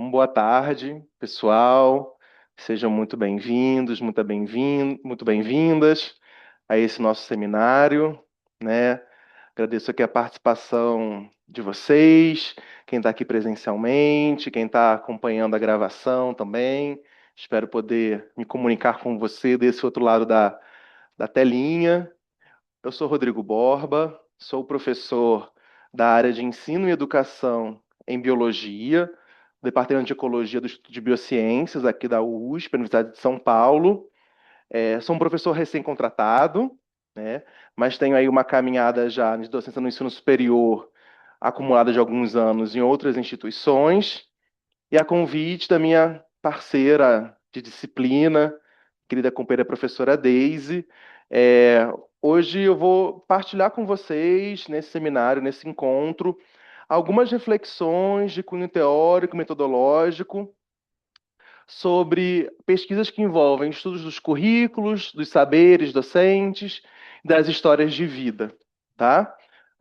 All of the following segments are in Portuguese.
Então, boa tarde, pessoal. Sejam muito bem-vindos, muito bem-vindas a esse nosso seminário, né? Agradeço aqui a participação de vocês, quem está aqui presencialmente, quem está acompanhando a gravação também. Espero poder me comunicar com você desse outro lado da telinha. Eu sou Rodrigo Borba, sou professor da área de ensino e educação em biologia, do Departamento de Ecologia do Instituto de Biociências, aqui da USP, Universidade de São Paulo. Sou um professor recém-contratado, né? Mas tenho aí uma caminhada já de docência no ensino superior, acumulada de alguns anos em outras instituições, e a convite da minha parceira de disciplina, querida companheira professora Daisy. É, Hoje eu vou partilhar com vocês, nesse seminário, nesse encontro, algumas reflexões de cunho teórico, metodológico, sobre pesquisas que envolvem estudos dos currículos, dos saberes docentes, das histórias de vida, tá?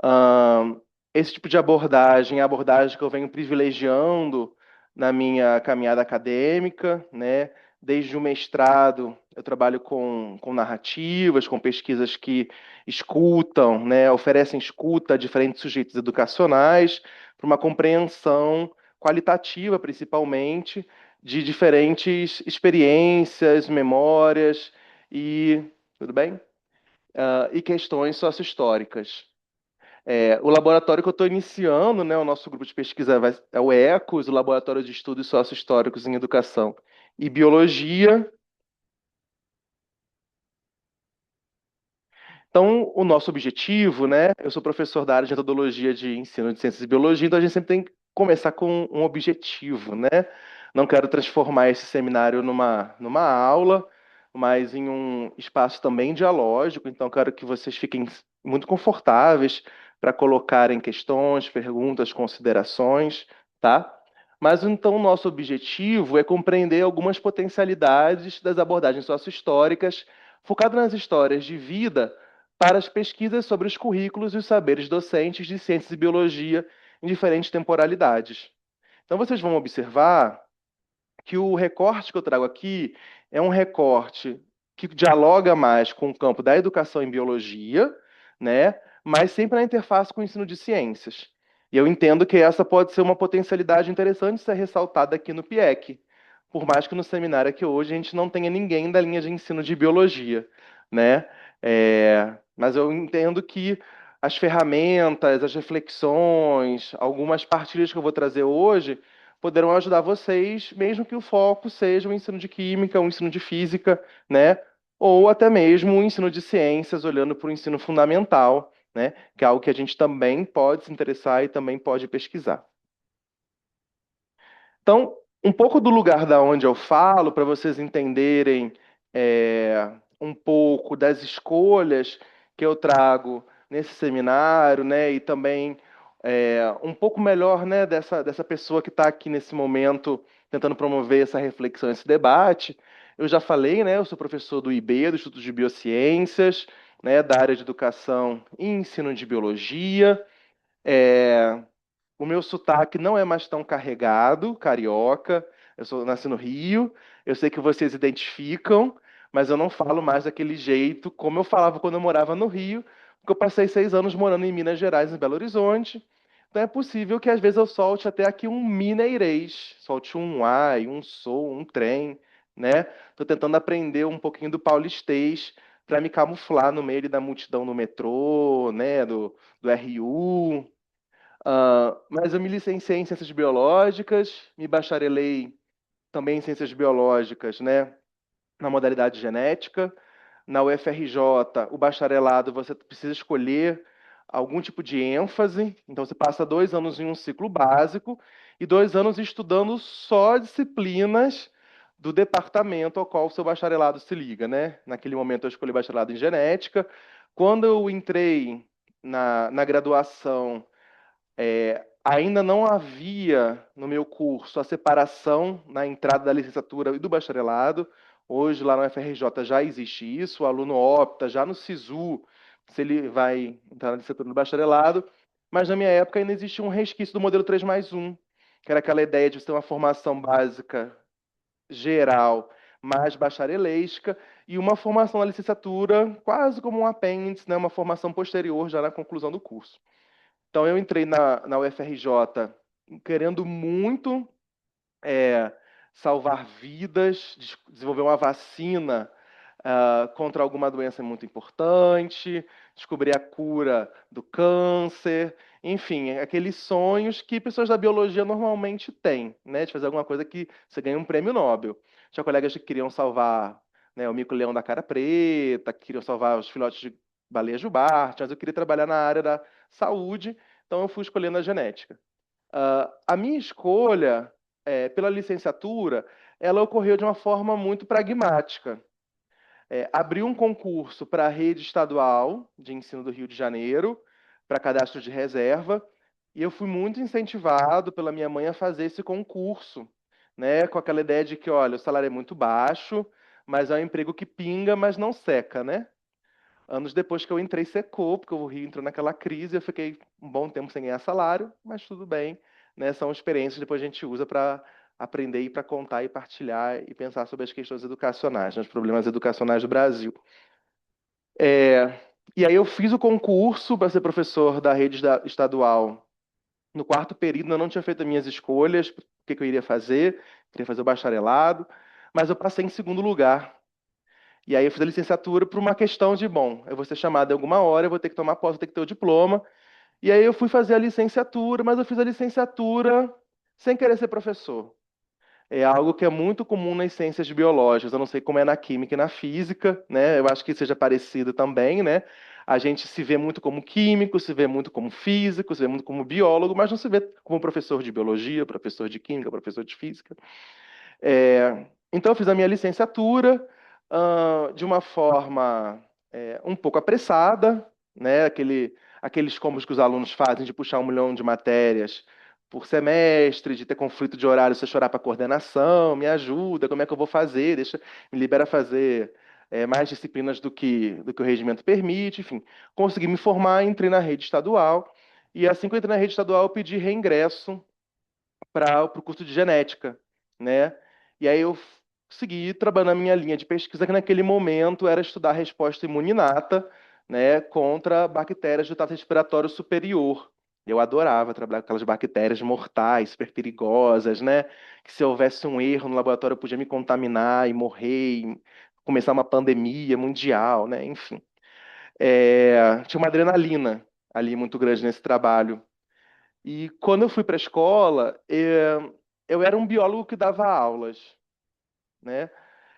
Ahn, Esse tipo de abordagem é a abordagem que eu venho privilegiando na minha caminhada acadêmica, né? Desde o mestrado, eu trabalho com narrativas, com pesquisas que escutam, né? Oferecem escuta a diferentes sujeitos educacionais para uma compreensão qualitativa, principalmente, de diferentes experiências, memórias e tudo bem? E questões sociohistóricas. O laboratório que eu estou iniciando, né, o nosso grupo de pesquisa é o ECOS, o Laboratório de Estudos Sociohistóricos em Educação e Biologia. Então, o nosso objetivo, né? Eu sou professor da área de metodologia de ensino de ciências e biologia, então a gente sempre tem que começar com um objetivo, né? Não quero transformar esse seminário numa aula, mas em um espaço também dialógico, então quero que vocês fiquem muito confortáveis para colocarem questões, perguntas, considerações, tá? Mas então o nosso objetivo é compreender algumas potencialidades das abordagens sociohistóricas, focado nas histórias de vida para as pesquisas sobre os currículos e os saberes docentes de ciências e biologia em diferentes temporalidades. Então, vocês vão observar que o recorte que eu trago aqui é um recorte que dialoga mais com o campo da educação em biologia, né? Mas sempre na interface com o ensino de ciências. E eu entendo que essa pode ser uma potencialidade interessante de ser ressaltada aqui no PIEC, por mais que no seminário aqui hoje a gente não tenha ninguém da linha de ensino de biologia, né? Mas eu entendo que as ferramentas, as reflexões, algumas partilhas que eu vou trazer hoje poderão ajudar vocês, mesmo que o foco seja o ensino de química, o ensino de física, né? Ou até mesmo o ensino de ciências, olhando para o ensino fundamental, né? Que é algo que a gente também pode se interessar e também pode pesquisar. Então, um pouco do lugar da onde eu falo, para vocês entenderem um pouco das escolhas que eu trago nesse seminário, né, e também um pouco melhor, né, dessa pessoa que está aqui nesse momento tentando promover essa reflexão, esse debate. Eu já falei, né, eu sou professor do IB, do Instituto de Biociências, né, da área de Educação e Ensino de Biologia. É, o meu sotaque não é mais tão carregado, carioca. Nasci no Rio. Eu sei que vocês identificam, mas eu não falo mais daquele jeito como eu falava quando eu morava no Rio, porque eu passei 6 anos morando em Minas Gerais, em Belo Horizonte. Então é possível que às vezes eu solte até aqui um mineirês, solte um ai, um sou, um trem, né? Estou tentando aprender um pouquinho do paulistês para me camuflar no meio da multidão do metrô, né? Do RU. Mas eu me licenciei em Ciências Biológicas, me bacharelei também em Ciências Biológicas, né, na modalidade genética. Na UFRJ, o bacharelado, você precisa escolher algum tipo de ênfase, então você passa 2 anos em um ciclo básico e 2 anos estudando só disciplinas do departamento ao qual o seu bacharelado se liga, né? Naquele momento eu escolhi bacharelado em genética. Quando eu entrei na graduação, ainda não havia no meu curso a separação na entrada da licenciatura e do bacharelado. Hoje, lá no FRJ, já existe isso. O aluno opta já no SISU se ele vai entrar na licenciatura do bacharelado. Mas na minha época ainda existia um resquício do modelo 3+1, que era aquela ideia de você ter uma formação básica geral mais bacharelesca e uma formação na licenciatura quase como um apêndice, né, uma formação posterior já na conclusão do curso. Então eu entrei na UFRJ querendo muito é, salvar vidas, desenvolver uma vacina contra alguma doença muito importante, descobrir a cura do câncer, enfim, aqueles sonhos que pessoas da biologia normalmente têm, né, de fazer alguma coisa que você ganha um prêmio Nobel. Tinha colegas que queriam salvar, né, o mico-leão da cara preta, que queriam salvar os filhotes de baleia jubarte, mas eu queria trabalhar na área da saúde, então eu fui escolhendo a genética. A minha escolha pela licenciatura, ela ocorreu de uma forma muito pragmática. Abri um concurso para a rede estadual de ensino do Rio de Janeiro, para cadastro de reserva, e eu fui muito incentivado pela minha mãe a fazer esse concurso, né, com aquela ideia de que, olha, o salário é muito baixo, mas é um emprego que pinga, mas não seca, né? Anos depois que eu entrei, secou, porque o Rio entrou naquela crise, eu fiquei um bom tempo sem ganhar salário, mas tudo bem, né? São experiências que depois a gente usa para aprender e para contar e partilhar e pensar sobre as questões educacionais, né, os problemas educacionais do Brasil. É, e aí eu fiz o concurso para ser professor da rede estadual. No quarto período, eu não tinha feito as minhas escolhas, o que que eu iria fazer, queria fazer o bacharelado, mas eu passei em segundo lugar. E aí eu fiz a licenciatura por uma questão de, bom, eu vou ser chamado em alguma hora, eu vou ter que tomar posse, vou ter que ter o diploma. E aí eu fui fazer a licenciatura, mas eu fiz a licenciatura sem querer ser professor. É algo que é muito comum nas ciências biológicas. Eu não sei como é na química e na física, né? Eu acho que seja parecido também, né? A gente se vê muito como químico, se vê muito como físico, se vê muito como biólogo, mas não se vê como professor de biologia, professor de química, professor de física. Então, eu fiz a minha licenciatura de uma forma um pouco apressada, né? Aqueles combos que os alunos fazem de puxar 1 milhão de matérias por semestre, de ter conflito de horário, você chorar para coordenação, me ajuda, como é que eu vou fazer? Me libera fazer mais disciplinas do que o regimento permite, enfim. Consegui me formar, entrei na rede estadual, e assim que eu entrei na rede estadual, eu pedi reingresso para o curso de genética, né? E aí eu segui trabalhando a minha linha de pesquisa, que naquele momento era estudar a resposta imuninata, né, contra bactérias do trato respiratório superior. Eu adorava trabalhar com aquelas bactérias mortais, super perigosas, né? Que se houvesse um erro no laboratório eu podia me contaminar e morrer, e começar uma pandemia mundial, né? Enfim, tinha uma adrenalina ali muito grande nesse trabalho. E quando eu fui para a escola, eu era um biólogo que dava aulas, né?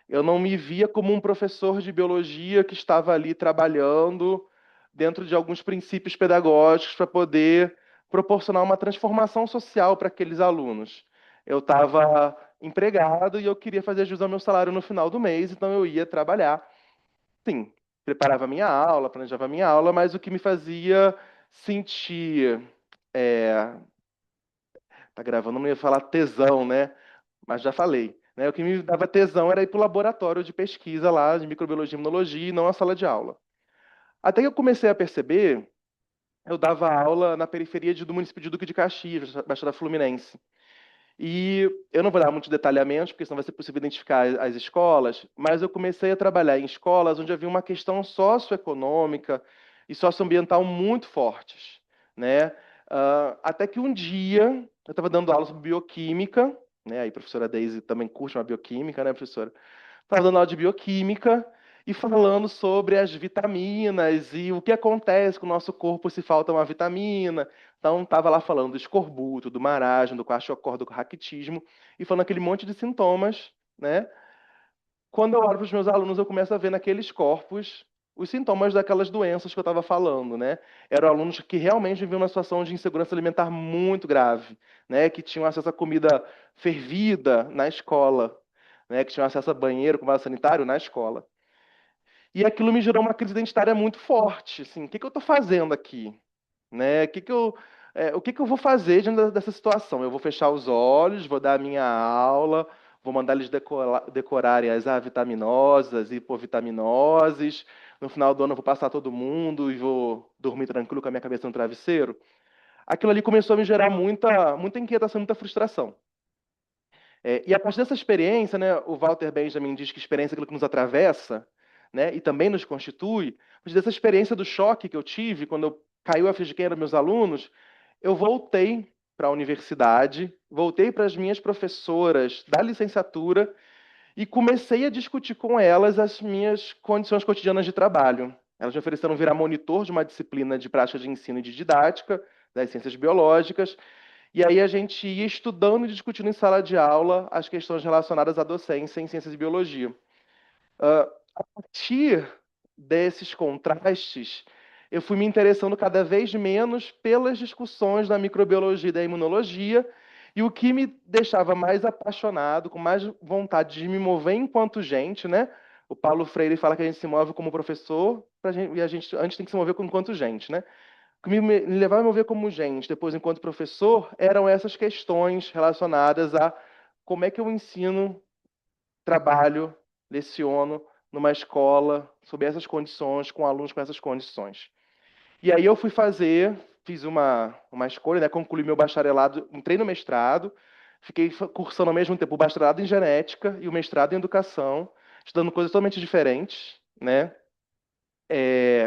Eu não me via como um professor de biologia que estava ali trabalhando dentro de alguns princípios pedagógicos para poder proporcionar uma transformação social para aqueles alunos. Eu estava empregado e eu queria fazer jus ao meu salário no final do mês, então eu ia trabalhar. Sim, preparava minha aula, planejava minha aula, mas o que me fazia sentir é, tá gravando, não ia falar tesão, né? Mas já falei. Né? O que me dava tesão era ir para o laboratório de pesquisa lá, de microbiologia e imunologia, e não a sala de aula. Até que eu comecei a perceber, eu dava aula na periferia do município de Duque de Caxias, Baixada Fluminense. E eu não vou dar muitos detalhamentos, porque senão vai ser possível identificar as escolas, mas eu comecei a trabalhar em escolas onde havia uma questão socioeconômica e socioambiental muito fortes, né? Até que um dia eu estava dando aula sobre bioquímica, né? Aí a professora Daisy também curte uma bioquímica, né, professora? Estava dando aula de bioquímica e falando sobre as vitaminas e o que acontece com o nosso corpo se falta uma vitamina. Então, estava lá falando do escorbuto, do marasmo, do kwashiorkor, do raquitismo e falando aquele monte de sintomas, né? Quando eu olho para os meus alunos, eu começo a ver naqueles corpos os sintomas daquelas doenças que eu estava falando, né? Eram alunos que realmente viviam uma situação de insegurança alimentar muito grave, né? Que tinham acesso a comida fervida na escola, né? Que tinham acesso a banheiro com vaso sanitário na escola. E aquilo me gerou uma crise identitária muito forte, assim, o que que eu estou fazendo aqui? Né? O que que eu vou fazer diante dessa situação? Eu vou fechar os olhos, vou dar a minha aula, vou mandar eles decorarem as avitaminosas e hipovitaminoses. No final do ano eu vou passar todo mundo e vou dormir tranquilo com a minha cabeça no travesseiro. aquilo ali começou a me gerar muita inquietação, muita frustração. E a partir dessa experiência, né, o Walter Benjamin diz que experiência é aquilo que nos atravessa, né, e também nos constitui. A partir dessa experiência do choque que eu tive quando eu caiu a ficha de quem eram meus alunos, eu voltei para a universidade, voltei para as minhas professoras da licenciatura e comecei a discutir com elas as minhas condições cotidianas de trabalho. Elas me ofereceram virar monitor de uma disciplina de prática de ensino e de didática das ciências biológicas, e aí a gente ia estudando e discutindo em sala de aula as questões relacionadas à docência em ciências e biologia. A partir desses contrastes, eu fui me interessando cada vez menos pelas discussões da microbiologia e da imunologia, e o que me deixava mais apaixonado, com mais vontade de me mover enquanto gente, né? O Paulo Freire fala que a gente se move como professor, e a gente antes tem que se mover enquanto gente, né? O que me levava a me mover como gente, depois enquanto professor, eram essas questões relacionadas a como é que eu ensino, trabalho, leciono numa escola sob essas condições, com alunos com essas condições. E aí eu fiz uma escolha, né, concluí meu bacharelado, entrei no mestrado, fiquei cursando ao mesmo tempo o bacharelado em genética e o mestrado em educação, estudando coisas totalmente diferentes, né?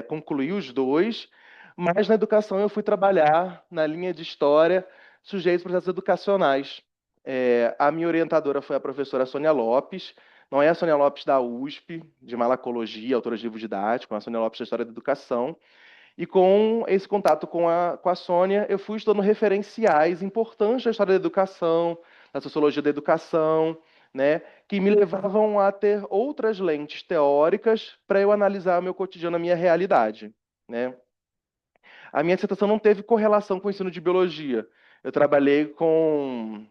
Concluí os dois, mas na educação eu fui trabalhar na linha de história, sujeitos a processos educacionais. A minha orientadora foi a professora Sônia Lopes, não é a Sônia Lopes da USP, de malacologia, autora de livro didático, é a Sônia Lopes da História da Educação. E com esse contato com a Sônia, eu fui estudando referenciais importantes da história da educação, da sociologia da educação, né, que me levavam a ter outras lentes teóricas para eu analisar o meu cotidiano, a minha realidade, né? A minha dissertação não teve correlação com o ensino de biologia. Eu trabalhei com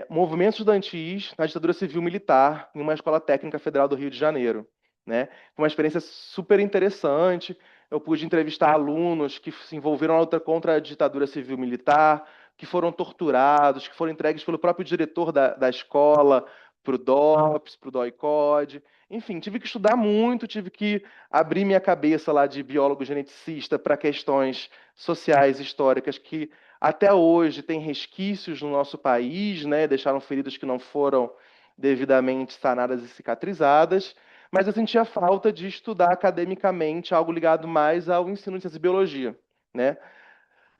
movimentos estudantis na ditadura civil-militar em uma escola técnica federal do Rio de Janeiro, né? Foi uma experiência super interessante. Eu pude entrevistar alunos que se envolveram na luta contra a ditadura civil-militar, que foram torturados, que foram entregues pelo próprio diretor da escola para o DOPS, para o DOI-CODE. Enfim, tive que estudar muito, tive que abrir minha cabeça lá de biólogo geneticista para questões sociais, históricas, que até hoje tem resquícios no nosso país, né? Deixaram feridas que não foram devidamente sanadas e cicatrizadas, mas eu sentia falta de estudar academicamente algo ligado mais ao ensino de ciência e biologia, né?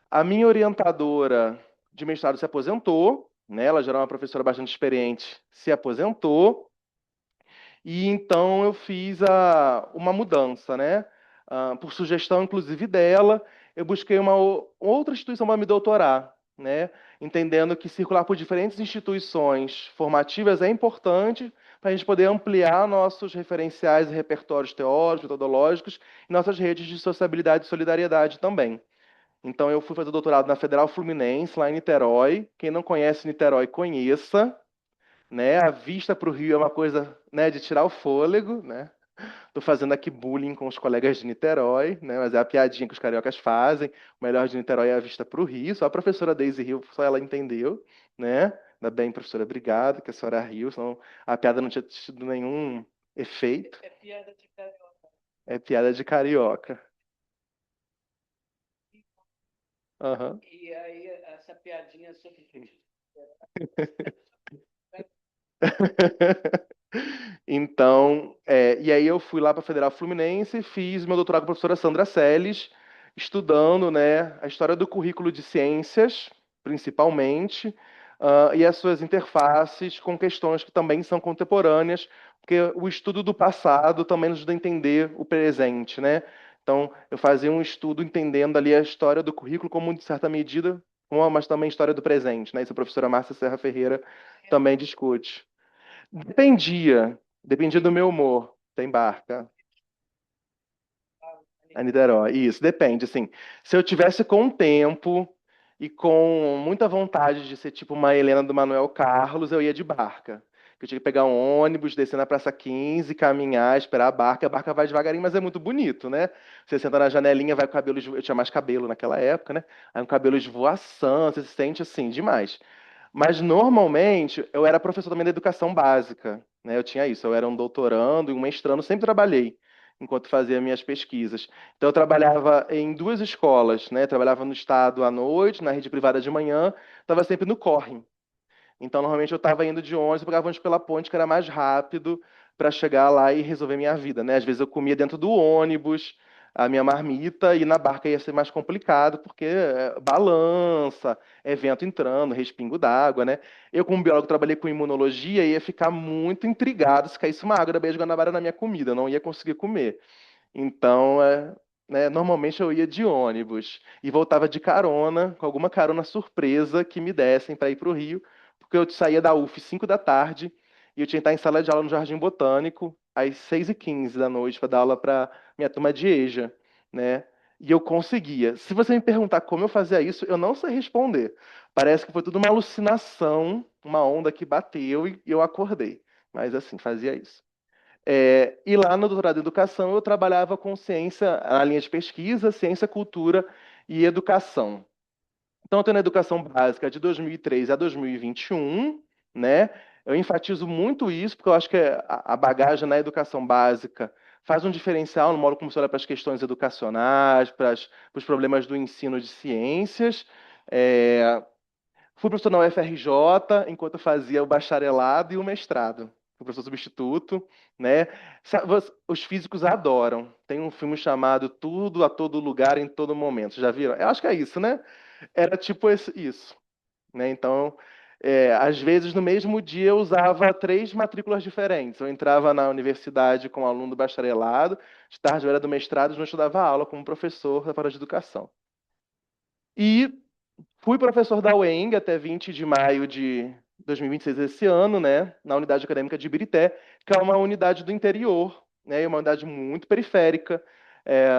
A minha orientadora de mestrado se aposentou, né? Ela já era uma professora bastante experiente, se aposentou, e então eu fiz uma mudança, né? Por sugestão, inclusive, dela, eu busquei uma outra instituição para me doutorar, né? Entendendo que circular por diferentes instituições formativas é importante para a gente poder ampliar nossos referenciais e repertórios teóricos, metodológicos e nossas redes de sociabilidade e solidariedade também. Então, eu fui fazer doutorado na Federal Fluminense, lá em Niterói. Quem não conhece Niterói, conheça, né? A vista para o Rio é uma coisa, né, de tirar o fôlego, né? Tô fazendo aqui bullying com os colegas de Niterói, né? Mas é a piadinha que os cariocas fazem. O melhor de Niterói é a vista para o Rio. Só a professora Daisy Rio, só ela entendeu, né? Ainda bem, professora, obrigado, que a senhora riu, senão a piada não tinha tido nenhum efeito. É piada de carioca. É piada de carioca. Aham. E aí, essa piadinha sobre. Então, e aí eu fui lá para a Federal Fluminense e fiz meu doutorado com a professora Sandra Celes, estudando, né, a história do currículo de ciências, principalmente, e as suas interfaces com questões que também são contemporâneas, porque o estudo do passado também nos ajuda a entender o presente, né? Então, eu fazia um estudo entendendo ali a história do currículo como, de certa medida, mas também a história do presente, né? Isso a professora Márcia Serra Ferreira também discute. Dependia do meu humor. Tem barca. A Niterói. Isso, depende, assim. Se eu tivesse com tempo e com muita vontade de ser tipo uma Helena do Manuel Carlos, eu ia de barca. Eu tinha que pegar um ônibus, descer na Praça 15, caminhar, esperar a barca. A barca vai devagarinho, mas é muito bonito, né? Você senta na janelinha, vai com o cabelo. Eu tinha mais cabelo naquela época, né? Aí um cabelo esvoaçante, você se sente assim, demais. Mas normalmente eu era professor também da educação básica, né? Eu tinha isso, eu era um doutorando e um mestrando, sempre trabalhei enquanto fazia minhas pesquisas. Então, eu trabalhava em duas escolas, né? Trabalhava no estado à noite, na rede privada de manhã, estava sempre no corre. Então, normalmente eu estava indo de ônibus, eu pegava ônibus pela ponte, que era mais rápido para chegar lá e resolver minha vida, né? Às vezes eu comia dentro do ônibus a minha marmita e na barca ia ser mais complicado, porque balança, é vento entrando, respingo d'água, né? Eu, como biólogo, trabalhei com imunologia e ia ficar muito intrigado se caísse uma água da Baía de Guanabara na minha comida, eu não ia conseguir comer. Então, né, normalmente eu ia de ônibus e voltava de carona, com alguma carona surpresa que me dessem para ir para o Rio, porque eu saía da UF 5 da tarde e eu tinha que estar em sala de aula no Jardim Botânico às 6h15 da noite para dar aula para minha turma de EJA, né? E eu conseguia. Se você me perguntar como eu fazia isso, eu não sei responder. Parece que foi tudo uma alucinação, uma onda que bateu e eu acordei. Mas assim, fazia isso. E lá no doutorado em educação eu trabalhava com ciência, a linha de pesquisa, ciência, cultura e educação. Então, eu tenho na educação básica de 2003 a 2021, né? Eu enfatizo muito isso, porque eu acho que a bagagem na educação básica faz um diferencial no modo como se olha para as questões educacionais, para os problemas do ensino de ciências. É, Fui professor na UFRJ, enquanto eu fazia o bacharelado e o mestrado. Fui professor substituto, né? Os físicos adoram. Tem um filme chamado Tudo a Todo Lugar em Todo Momento. Já viram? Eu acho que é isso, né? Era tipo isso, né? Então, às vezes no mesmo dia eu usava três matrículas diferentes. Eu entrava na universidade como aluno do bacharelado, de tarde eu era do mestrado, e não estudava aula como professor da faculdade de educação. E fui professor da UENG até 20 de maio de 2026 esse ano, né, na unidade acadêmica de Ibirité, que é uma unidade do interior, né, uma unidade muito periférica. É,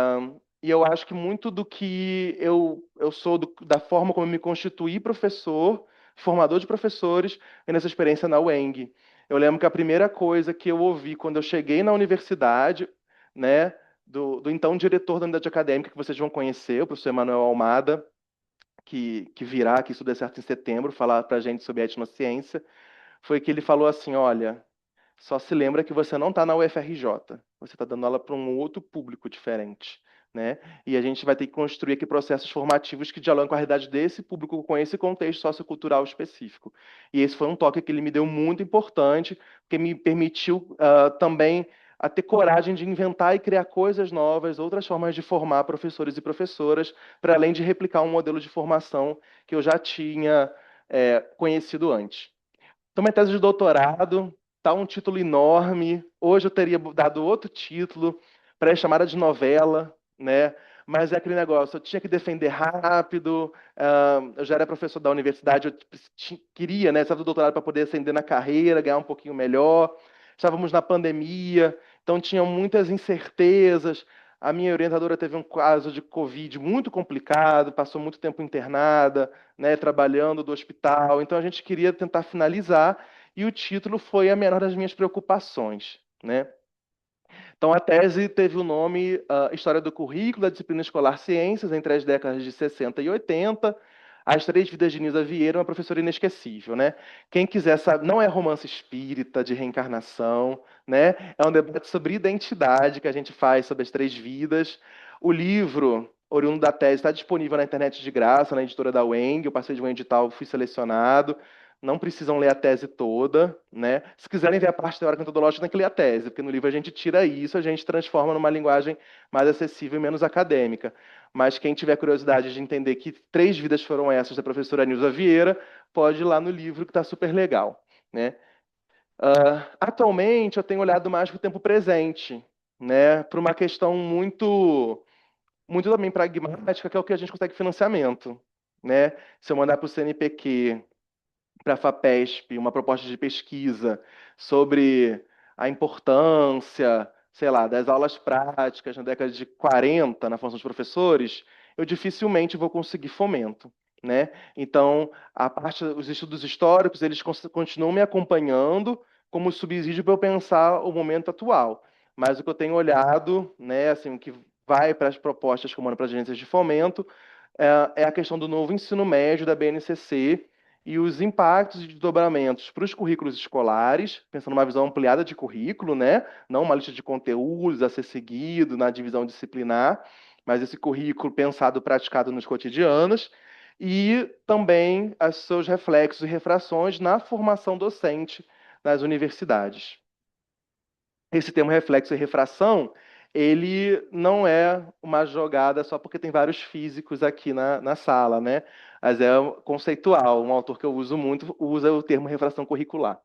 e eu acho que muito do que eu sou, da forma como eu me constituí professor, formador de professores, é nessa experiência na UENG. Eu lembro que a primeira coisa que eu ouvi quando eu cheguei na universidade, né, do então diretor da unidade acadêmica, que vocês vão conhecer, o professor Emanuel Almada, que virá, que isso dê certo em setembro, falar para a gente sobre etnociência, foi que ele falou assim: olha, só se lembra que você não está na UFRJ, você está dando aula para um outro público diferente. Né? E a gente vai ter que construir aqui processos formativos que dialogam com a realidade desse público, com esse contexto sociocultural específico. E esse foi um toque que ele me deu muito importante, que me permitiu também a ter coragem de inventar e criar coisas novas, outras formas de formar professores e professoras, para além de replicar um modelo de formação que eu já tinha conhecido antes. Então, minha tese de doutorado está um título enorme. Hoje eu teria dado outro título, pré-chamada de novela, né? Mas é aquele negócio, eu tinha que defender rápido. Eu já era professor da universidade, eu queria, né? Estava do doutorado para poder ascender na carreira, ganhar um pouquinho melhor. Estávamos na pandemia, então tinham muitas incertezas. A minha orientadora teve um caso de Covid muito complicado, passou muito tempo internada, né, trabalhando do hospital. Então a gente queria tentar finalizar e o título foi a menor das minhas preocupações, né? Então a tese teve o nome História do Currículo da Disciplina Escolar Ciências entre as décadas de 60 e 80. As Três Vidas de Nilza Vieira, uma professora inesquecível, né? Quem quiser saber, não é romance espírita de reencarnação, né? É um debate sobre identidade que a gente faz sobre as três vidas. O livro, oriundo da tese, está disponível na internet de graça, na editora da UENG. Eu passei de um edital, fui selecionado. Não precisam ler a tese toda, né? Se quiserem ver a parte teórica metodológica, tem que ler a tese, porque no livro a gente tira isso, a gente transforma numa linguagem mais acessível e menos acadêmica. Mas quem tiver curiosidade de entender que três vidas foram essas da professora Nilza Vieira, pode ir lá no livro que está super legal, né? Atualmente eu tenho olhado mais para o tempo presente, né? Para uma questão muito também pragmática, que é o que a gente consegue financiamento, né? Se eu mandar para o CNPq, para a FAPESP, uma proposta de pesquisa sobre a importância, sei lá, das aulas práticas na década de 40 na formação dos professores, eu dificilmente vou conseguir fomento, né? Então, os estudos históricos, eles continuam me acompanhando como subsídio para eu pensar o momento atual. Mas o que eu tenho olhado, né, assim, o que vai para as propostas que eu mando para as agências de fomento, é a questão do novo ensino médio da BNCC, e os impactos e desdobramentos para os currículos escolares, pensando numa visão ampliada de currículo, né? Não uma lista de conteúdos a ser seguido na divisão disciplinar, mas esse currículo pensado, praticado nos cotidianos, e também os seus reflexos e refrações na formação docente nas universidades. Esse termo reflexo e refração, ele não é uma jogada só porque tem vários físicos aqui na sala, né? Mas é conceitual. Um autor que eu uso muito usa o termo refração curricular.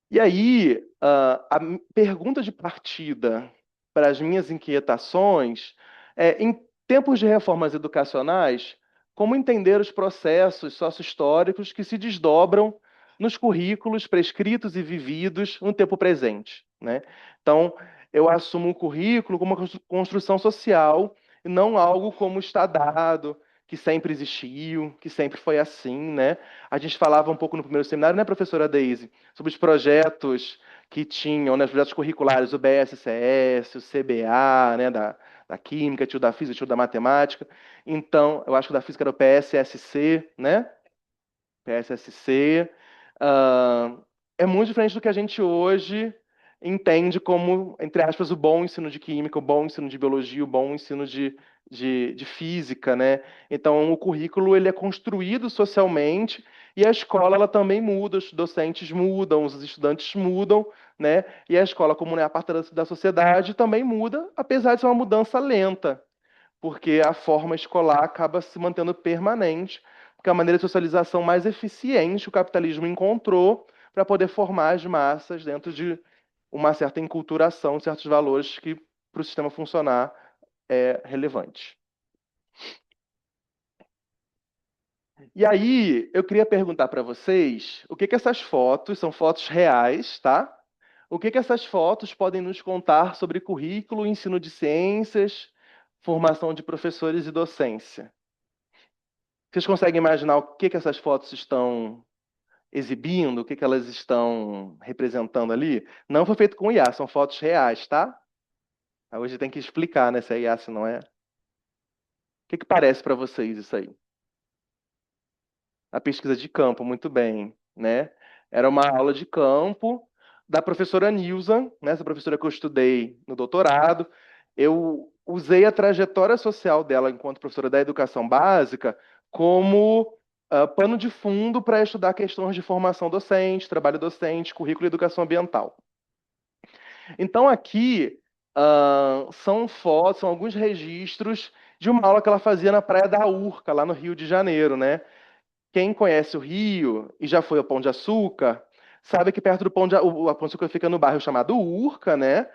E aí, a pergunta de partida para as minhas inquietações é, em tempos de reformas educacionais, como entender os processos sócio-históricos que se desdobram nos currículos prescritos e vividos no tempo presente, né? Então, eu assumo o currículo como uma construção social e não algo como está dado, que sempre existiu, que sempre foi assim, né? A gente falava um pouco no primeiro seminário, né, professora Daisy, sobre os projetos que tinham, né, os projetos curriculares, o BSCS, o CBA, né, da Química, tio da Física, tio da Matemática. Então, eu acho que o da Física era o PSSC, né? PSSC. ah, é muito diferente do que a gente hoje entende como, entre aspas, o bom ensino de química, o bom ensino de biologia, o bom ensino de física, né? Então, o currículo ele é construído socialmente e a escola ela também muda, os docentes mudam, os estudantes mudam, né? E a escola, como é a parte da sociedade, também muda, apesar de ser uma mudança lenta porque a forma escolar acaba se mantendo permanente, porque é a maneira de socialização mais eficiente o capitalismo encontrou para poder formar as massas dentro de uma certa enculturação de certos valores que, para o sistema funcionar, é relevante. E aí, eu queria perguntar para vocês o que que essas fotos, são fotos reais, tá? O que que essas fotos podem nos contar sobre currículo, ensino de ciências, formação de professores e docência? Vocês conseguem imaginar o que que essas fotos estão exibindo, o que que elas estão representando ali? Não foi feito com IA, são fotos reais, tá? Hoje tem que explicar, né, se é IA, se não é. O que que parece para vocês isso aí? A pesquisa de campo, muito bem, né? Era uma aula de campo da professora Nilza, né? Essa professora que eu estudei no doutorado. Eu usei a trajetória social dela enquanto professora da educação básica como pano de fundo para estudar questões de formação docente, trabalho docente, currículo e educação ambiental. Então aqui são fotos, são alguns registros de uma aula que ela fazia na Praia da Urca, lá no Rio de Janeiro, né? Quem conhece o Rio e já foi ao Pão de Açúcar, sabe que perto do Pão de Açúcar, o Pão de Açúcar fica no bairro chamado Urca, né?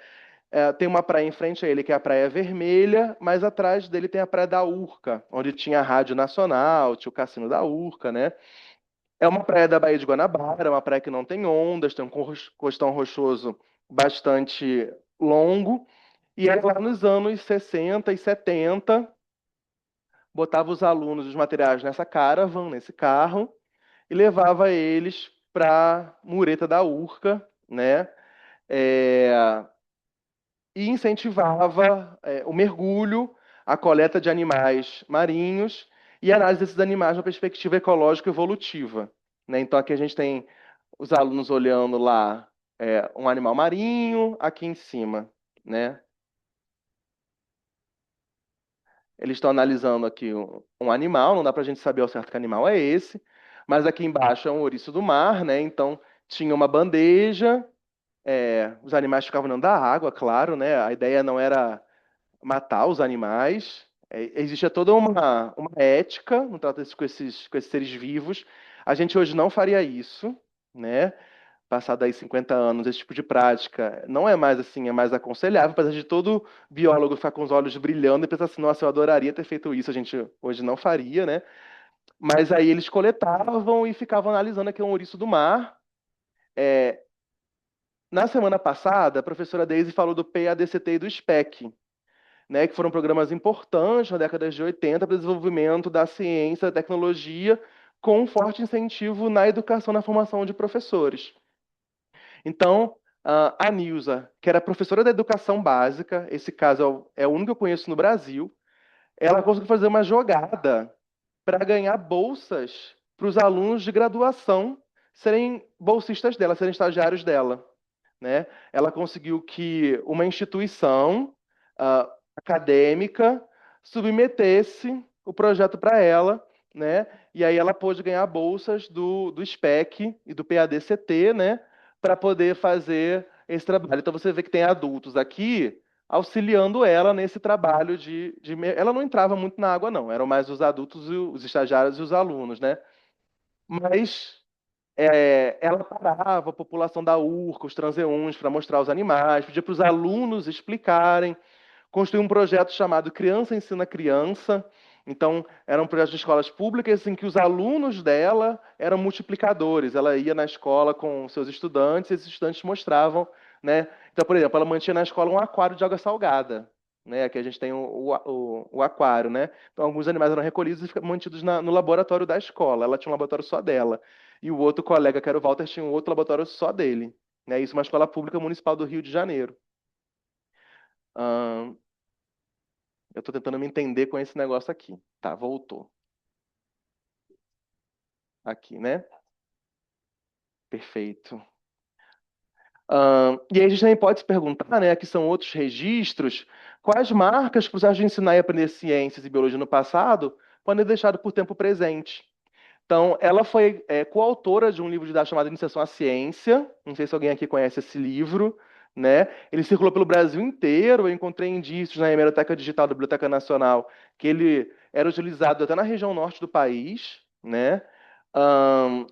Tem uma praia em frente a ele, que é a Praia Vermelha, mas atrás dele tem a Praia da Urca, onde tinha a Rádio Nacional, tinha o Cassino da Urca, né? É uma praia da Baía de Guanabara, é uma praia que não tem ondas, tem um costão rochoso bastante longo, e é lá nos anos 60 e 70, botava os alunos, os materiais nessa caravan, nesse carro, e levava eles para Mureta da Urca, né? É, e incentivava o mergulho, a coleta de animais marinhos e a análise desses animais na perspectiva ecológica evolutiva, né? Então aqui a gente tem os alunos olhando lá um animal marinho, aqui em cima, né? Eles estão analisando aqui um animal, não dá para a gente saber ao certo que animal é esse, mas aqui embaixo é um ouriço do mar, né? Então tinha uma bandeja, os animais ficavam dentro da água, claro, né? A ideia não era matar os animais. Existe toda uma ética no trato com esses seres vivos. A gente hoje não faria isso, né? Passado aí 50 anos, esse tipo de prática não é mais assim, é mais aconselhável, apesar de todo biólogo ficar com os olhos brilhando e pensar assim, nossa, eu adoraria ter feito isso, a gente hoje não faria, né? Mas aí eles coletavam e ficavam analisando aqui um ouriço do mar. É, Na semana passada, a professora Daisy falou do PADCT e do SPEC, né, que foram programas importantes na década de 80 para o desenvolvimento da ciência, da tecnologia, com um forte incentivo na educação, na formação de professores. Então, a Nilza, que era professora da educação básica, esse caso é o único que eu conheço no Brasil, ela conseguiu fazer uma jogada para ganhar bolsas para os alunos de graduação serem bolsistas dela, serem estagiários dela, né? Ela conseguiu que uma instituição acadêmica submetesse o projeto para ela, né? E aí ela pôde ganhar bolsas do SPEC e do PADCT, né? Para poder fazer esse trabalho. Então você vê que tem adultos aqui auxiliando ela nesse trabalho Ela não entrava muito na água, não. Eram mais os adultos, os estagiários e os alunos, né? Mas ela parava a população da Urca, os transeuntes, para mostrar os animais, pedia para os alunos explicarem, construiu um projeto chamado Criança Ensina Criança. Então, era um projeto de escolas públicas em que os alunos dela eram multiplicadores. Ela ia na escola com seus estudantes e esses estudantes mostravam, né? Então, por exemplo, ela mantinha na escola um aquário de água salgada, né? Aqui a gente tem o aquário, né? Então, alguns animais eram recolhidos e mantidos no laboratório da escola. Ela tinha um laboratório só dela. E o outro colega, que era o Walter, tinha um outro laboratório só dele. Né? Isso, uma escola pública municipal do Rio de Janeiro. Ahn, eu estou tentando me entender com esse negócio aqui. Tá, voltou. Aqui, né? Perfeito. E aí a gente também pode se perguntar, né? Aqui são outros registros. Quais marcas para os de ensinar e aprender ciências e biologia no passado podem ser deixadas por tempo presente? Então, ela foi coautora de um livro didático chamado Iniciação à Ciência. Não sei se alguém aqui conhece esse livro, né? Ele circulou pelo Brasil inteiro. Eu encontrei indícios na Hemeroteca Digital da Biblioteca Nacional que ele era utilizado até na região norte do país, né? Ahn,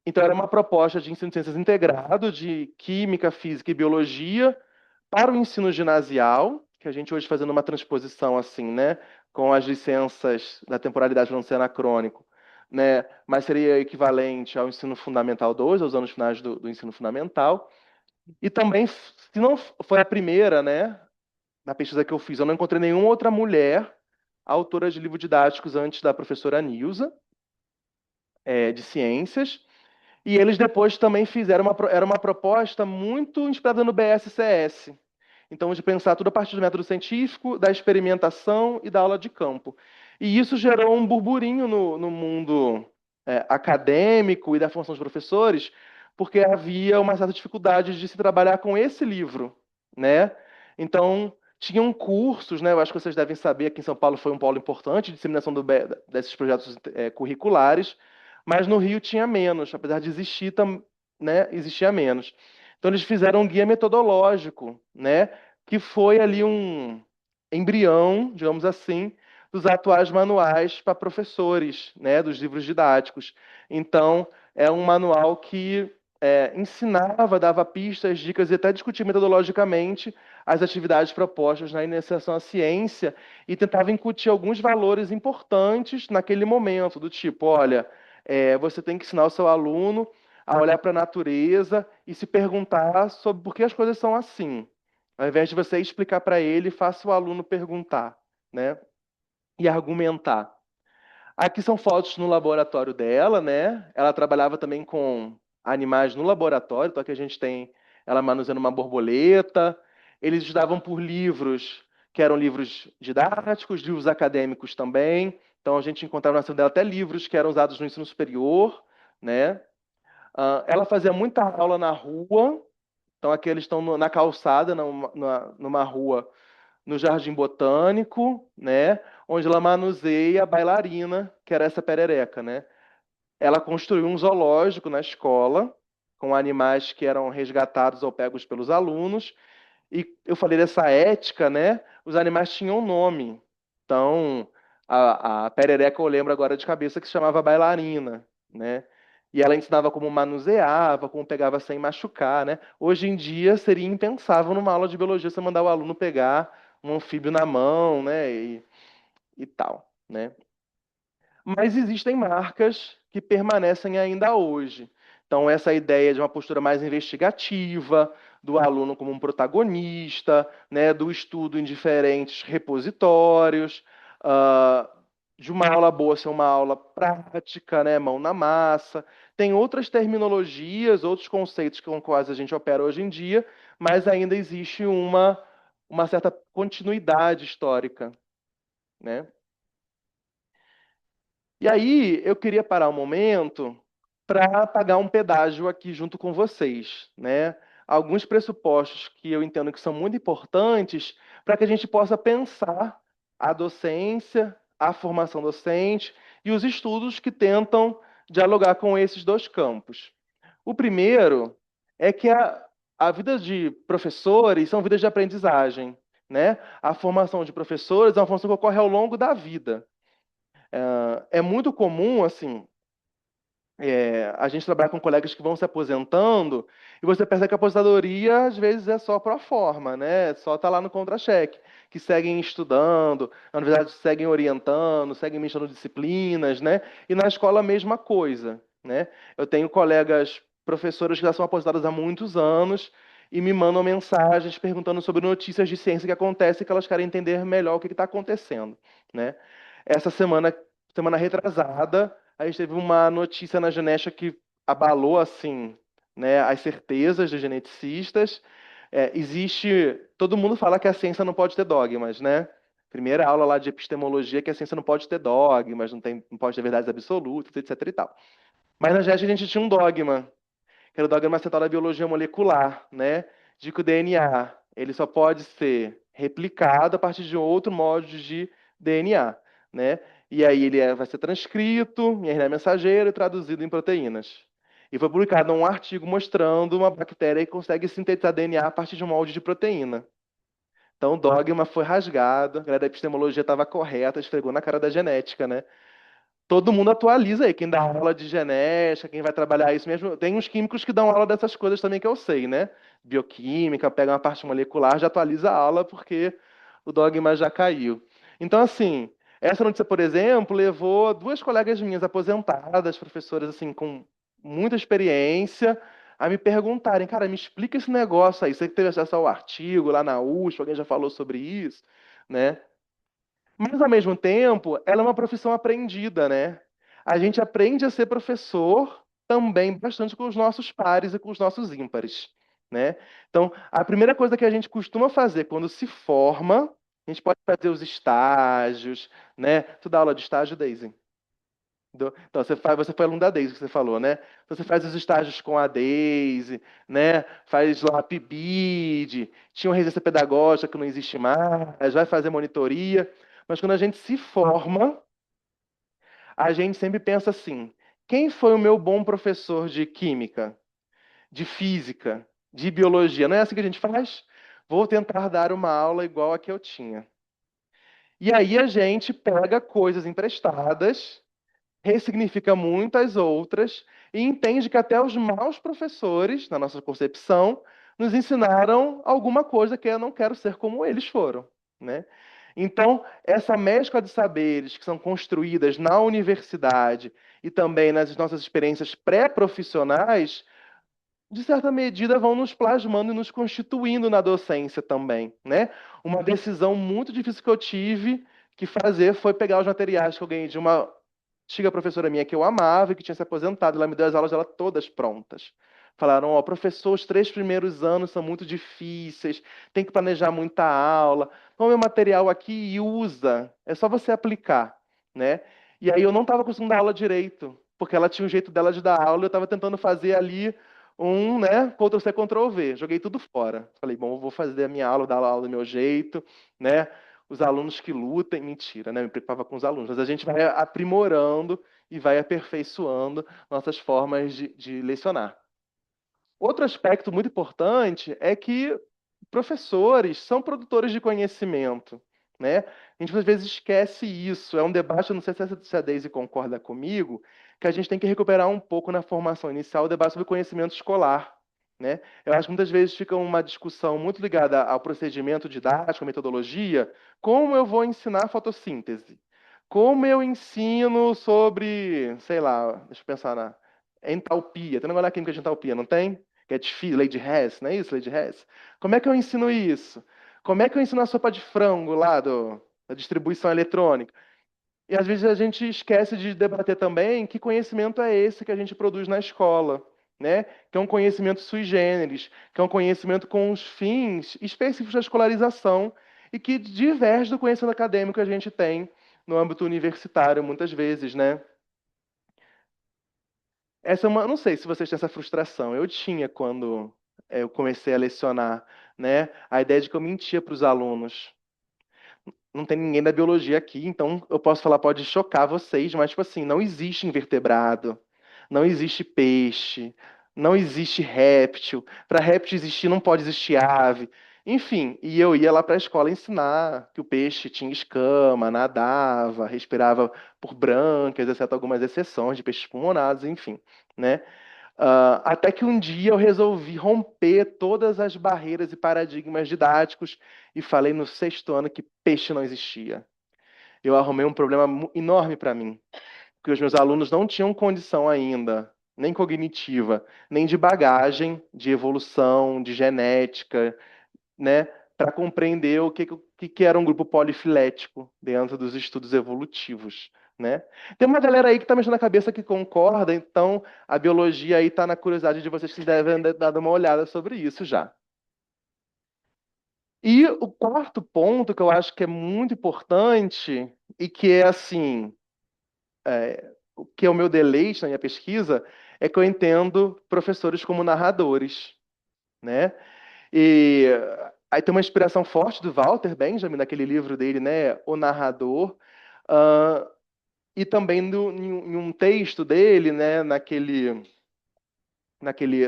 então, era uma proposta de ensino de ciências integrado, de química, física e biologia, para o ensino ginasial, que a gente hoje fazendo uma transposição assim, né, com as licenças da temporalidade para não ser anacrônico, né, mas seria equivalente ao ensino fundamental 2, aos anos finais do ensino fundamental. E também, se não foi a primeira, né, na pesquisa que eu fiz, eu não encontrei nenhuma outra mulher autora de livros didáticos antes da professora Nilza, de ciências. E eles depois também fizeram era uma proposta muito inspirada no BSCS. Então, de pensar tudo a partir do método científico, da experimentação e da aula de campo. E isso gerou um burburinho no mundo acadêmico e da formação dos professores, porque havia uma certa dificuldade de se trabalhar com esse livro, né? Então, tinham cursos, né? Eu acho que vocês devem saber, aqui em São Paulo foi um polo importante de disseminação desses projetos curriculares, mas no Rio tinha menos, apesar de existir, né, existia menos. Então eles fizeram um guia metodológico, né, que foi ali um embrião, digamos assim, dos atuais manuais para professores, né, dos livros didáticos. Então é um manual que ensinava, dava pistas, dicas e até discutia metodologicamente as atividades propostas na iniciação à ciência e tentava incutir alguns valores importantes naquele momento, do tipo, olha, você tem que ensinar o seu aluno a olhar para a natureza e se perguntar sobre por que as coisas são assim. Ao invés de você explicar para ele, faça o aluno perguntar, né? E argumentar. Aqui são fotos no laboratório dela, né? Ela trabalhava também com animais no laboratório, então aqui a gente tem ela manuseando uma borboleta. Eles estudavam por livros, que eram livros didáticos, livros acadêmicos também. Então a gente encontrava na sala dela até livros que eram usados no ensino superior, né? Ela fazia muita aula na rua, então aqui eles estão na calçada, numa rua no Jardim Botânico, né? Onde ela manuseia a bailarina, que era essa perereca, né? Ela construiu um zoológico na escola, com animais que eram resgatados ou pegos pelos alunos. E eu falei dessa ética, né? Os animais tinham nome. Então, a perereca eu lembro agora de cabeça que se chamava bailarina, né? E ela ensinava como manuseava, como pegava sem machucar, né? Hoje em dia seria impensável numa aula de biologia você mandar o aluno pegar um anfíbio na mão, né? E tal, né? Mas existem marcas que permanecem ainda hoje. Então, essa ideia de uma postura mais investigativa, do aluno como um protagonista, né, do estudo em diferentes repositórios, uh, de uma aula boa ser uma aula prática, né, mão na massa. Tem outras terminologias, outros conceitos com os quais a gente opera hoje em dia, mas ainda existe uma certa continuidade histórica, né? E aí eu queria parar um momento para pagar um pedágio aqui junto com vocês, né? Alguns pressupostos que eu entendo que são muito importantes para que a gente possa pensar a docência, a formação docente e os estudos que tentam dialogar com esses dois campos. O primeiro é que a vida de professores são vidas de aprendizagem, né? A formação de professores é uma formação que ocorre ao longo da vida. É muito comum, assim, a gente trabalhar com colegas que vão se aposentando e você percebe que a aposentadoria às vezes é só pro forma, né? Só tá lá no contra-cheque, que seguem estudando, na universidade seguem orientando, seguem mexendo disciplinas, né? E na escola a mesma coisa, né? Eu tenho colegas professoras que já são aposentadas há muitos anos e me mandam mensagens perguntando sobre notícias de ciência que acontecem que elas querem entender melhor o que está acontecendo, né? Essa semana retrasada, a gente teve uma notícia na genética que abalou assim, né, as certezas dos geneticistas. Todo mundo fala que a ciência não pode ter dogmas, né? Primeira aula lá de epistemologia que a ciência não pode ter dogmas, não pode ter verdades absolutas, etc e tal. Mas na genética a gente tinha um dogma, que era o dogma central da biologia molecular, né? De que o DNA ele só pode ser replicado a partir de outro modo de DNA, né? E aí vai ser transcrito em RNA mensageiro e traduzido em proteínas. E foi publicado um artigo mostrando uma bactéria que consegue sintetizar DNA a partir de um molde de proteína. Então o dogma foi rasgado, a galera da epistemologia estava correta, esfregou na cara da genética, né? Todo mundo atualiza aí. Quem dá aula de genética, quem vai trabalhar isso mesmo. Tem uns químicos que dão aula dessas coisas também que eu sei, né? Bioquímica, pega uma parte molecular, já atualiza a aula porque o dogma já caiu. Então, assim, essa notícia, por exemplo, levou duas colegas minhas aposentadas, professoras assim com muita experiência, a me perguntarem, cara, me explica esse negócio aí. Você que teve acesso ao artigo lá na USP, alguém já falou sobre isso, né? Mas, ao mesmo tempo, ela é uma profissão aprendida, né? A gente aprende a ser professor também bastante com os nossos pares e com os nossos ímpares, né? Então, a primeira coisa que a gente costuma fazer quando se forma, a gente pode fazer os estágios, né? Tu dá aula de estágio, Daisy? Então, você foi aluno da Daisy, que você falou, né? Então, você faz os estágios com a Daisy, né? Faz lá a PIBID, tinha uma residência pedagógica que não existe mais, vai fazer monitoria. Mas quando a gente se forma, a gente sempre pensa assim: quem foi o meu bom professor de química, de física, de biologia? Não é assim que a gente faz? Vou tentar dar uma aula igual a que eu tinha. E aí a gente pega coisas emprestadas, ressignifica muitas outras e entende que até os maus professores, na nossa concepção, nos ensinaram alguma coisa que eu não quero ser como eles foram, né? Então, essa mescla de saberes que são construídas na universidade e também nas nossas experiências pré-profissionais, de certa medida, vão nos plasmando e nos constituindo na docência também, né? Uma decisão muito difícil que eu tive que fazer foi pegar os materiais que eu ganhei de uma antiga professora minha que eu amava e que tinha se aposentado. Ela me deu as aulas dela todas prontas. Falaram, ó, professor, os 3 primeiros anos são muito difíceis, tem que planejar muita aula. Toma meu material aqui e usa. É só você aplicar, né? E aí eu não estava conseguindo dar aula direito, porque ela tinha um jeito dela de dar aula e eu estava tentando fazer ali né, Ctrl-C, Ctrl-V. Joguei tudo fora. Falei, bom, eu vou fazer a minha aula, dar a aula do meu jeito, né? Os alunos que lutem, mentira, né? Me preocupava com os alunos, mas a gente vai aprimorando e vai aperfeiçoando nossas formas de lecionar. Outro aspecto muito importante é que professores são produtores de conhecimento, né? A gente às vezes esquece isso. É um debate, eu não sei se a Daisy concorda comigo, que a gente tem que recuperar um pouco na formação inicial o debate sobre conhecimento escolar, né? Eu acho que muitas vezes fica uma discussão muito ligada ao procedimento didático, à metodologia, como eu vou ensinar fotossíntese? Como eu ensino sobre, sei lá, deixa eu pensar na entalpia. Tem um negócio na química de entalpia, não tem? Que é difícil, lei de Hess, não é isso, lei de Hess? Como é que eu ensino isso? Como é que eu ensino a sopa de frango lá da distribuição eletrônica? E às vezes a gente esquece de debater também que conhecimento é esse que a gente produz na escola, né? Que é um conhecimento sui generis, que é um conhecimento com os fins específicos da escolarização e que diverge do conhecimento acadêmico que a gente tem no âmbito universitário, muitas vezes, né? essa é uma, não sei se vocês têm essa frustração. Eu tinha quando eu comecei a lecionar, né? A ideia de que eu mentia para os alunos. Não tem ninguém da biologia aqui, então eu posso falar, pode chocar vocês, mas tipo assim, não existe invertebrado, não existe peixe, não existe réptil. Para réptil existir, não pode existir ave. Enfim, e eu ia lá para a escola ensinar que o peixe tinha escama, nadava, respirava por brânquias, exceto algumas exceções de peixes pulmonados, enfim, né? Até que um dia eu resolvi romper todas as barreiras e paradigmas didáticos e falei no sexto ano que peixe não existia. Eu arrumei um problema enorme para mim, porque os meus alunos não tinham condição ainda, nem cognitiva, nem de bagagem, de evolução, de genética, né, para compreender o que era um grupo polifilético dentro dos estudos evolutivos, né? Tem uma galera aí que está mexendo na cabeça que concorda, então a biologia aí está na curiosidade de vocês que devem ter dado uma olhada sobre isso já. E o quarto ponto que eu acho que é muito importante e que é assim, o que é o meu deleite na minha pesquisa é que eu entendo professores como narradores, né? E aí tem uma inspiração forte do Walter Benjamin, naquele livro dele, né, O Narrador, ah, e também em um texto dele, né,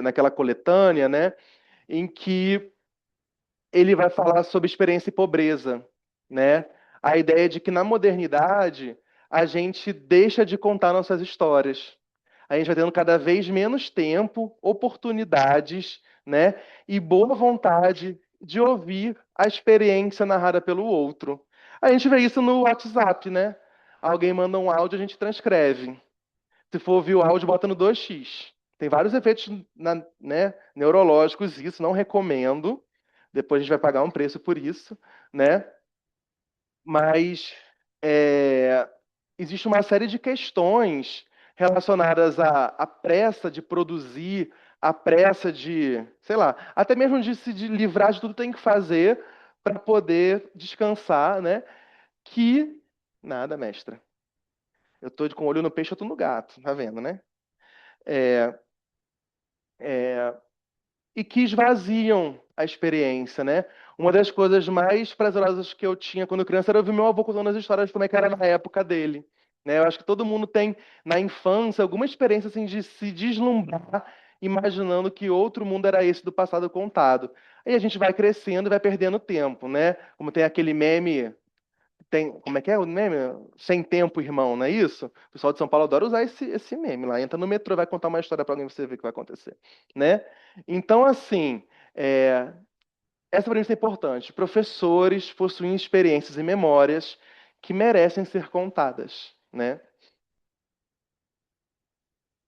naquela coletânea, né, em que ele vai falar sobre experiência e pobreza, né? A ideia de que na modernidade a gente deixa de contar nossas histórias. A gente vai tendo cada vez menos tempo, oportunidades, né? E boa vontade de ouvir a experiência narrada pelo outro. A gente vê isso no WhatsApp, né? Alguém manda um áudio, a gente transcreve. Se for ouvir o áudio, bota no 2x. Tem vários efeitos né, neurológicos, isso não recomendo. Depois a gente vai pagar um preço por isso, né? Mas é, existe uma série de questões relacionadas à pressa de produzir, à pressa de, sei lá, até mesmo de se livrar de tudo que tem que fazer para poder descansar, né? Que nada, mestra. Eu tô com o olho no peixe, eu tô no gato, tá vendo, né? É, é, e que esvaziam a experiência, né? Uma das coisas mais prazerosas que eu tinha quando criança era ouvir meu avô contando as histórias de como é que era na época dele. Né? Eu acho que todo mundo tem, na infância, alguma experiência assim, de se deslumbrar, imaginando que outro mundo era esse do passado contado. Aí a gente vai crescendo e vai perdendo tempo, né? Como tem aquele meme como é que é o meme? Sem tempo, irmão, não é isso? O pessoal de São Paulo adora usar esse meme lá. Entra no metrô, vai contar uma história para alguém você ver o que vai acontecer, né? Então, assim, essa premissa é importante. Professores possuem experiências e memórias que merecem ser contadas, né?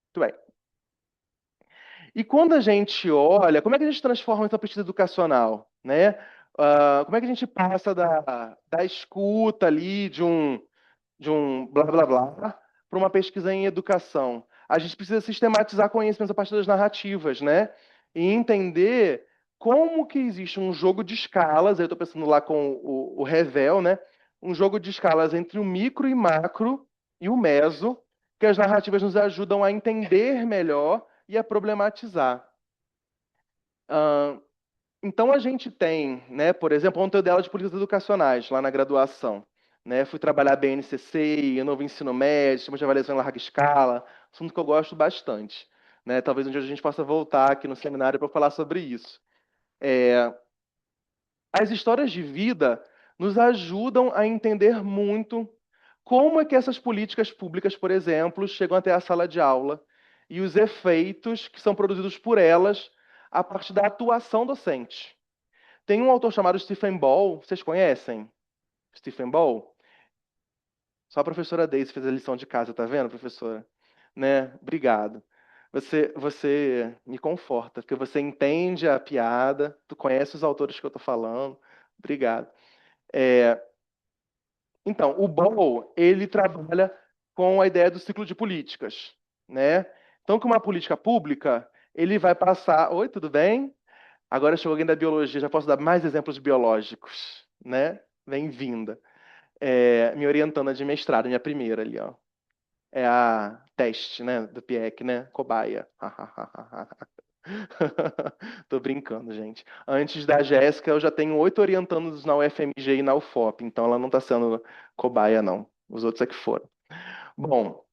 Muito bem. E quando a gente olha, como é que a gente transforma essa pesquisa educacional, né? Como é que a gente passa da escuta ali de um blá blá blá para uma pesquisa em educação. A gente precisa sistematizar conhecimentos a partir das narrativas, né? E entender como que existe um jogo de escalas, eu estou pensando lá com o Revel, né? Um jogo de escalas entre o micro e macro e o meso, que as narrativas nos ajudam a entender melhor e a problematizar. Então a gente tem, né, por exemplo, ontem eu dei aula de políticas educacionais lá na graduação, né? Fui trabalhar BNCC, novo ensino médio, sistema de avaliação em larga escala, assunto que eu gosto bastante, né? Talvez um dia a gente possa voltar aqui no seminário para falar sobre isso. As histórias de vida nos ajudam a entender muito como é que essas políticas públicas, por exemplo, chegam até a sala de aula e os efeitos que são produzidos por elas a partir da atuação docente. Tem um autor chamado Stephen Ball, vocês conhecem? Stephen Ball? Só a professora Daisy fez a lição de casa, tá vendo, professora? Né? Obrigado. Você me conforta, porque você entende a piada, tu conhece os autores que eu tô falando. Obrigado. É, então, o Ball, ele trabalha com a ideia do ciclo de políticas, né? Então, com uma política pública, ele vai passar... Oi, tudo bem? Agora chegou alguém da biologia, já posso dar mais exemplos biológicos, né? Bem-vinda. Minha orientanda de mestrado, minha primeira ali, ó. É a teste, né? Do PIEC, né? Cobaia. Tô brincando, gente. Antes da Jéssica, eu já tenho 8 orientandos na UFMG e na UFOP, então ela não tá sendo cobaia, não. Os outros é que foram. Bom,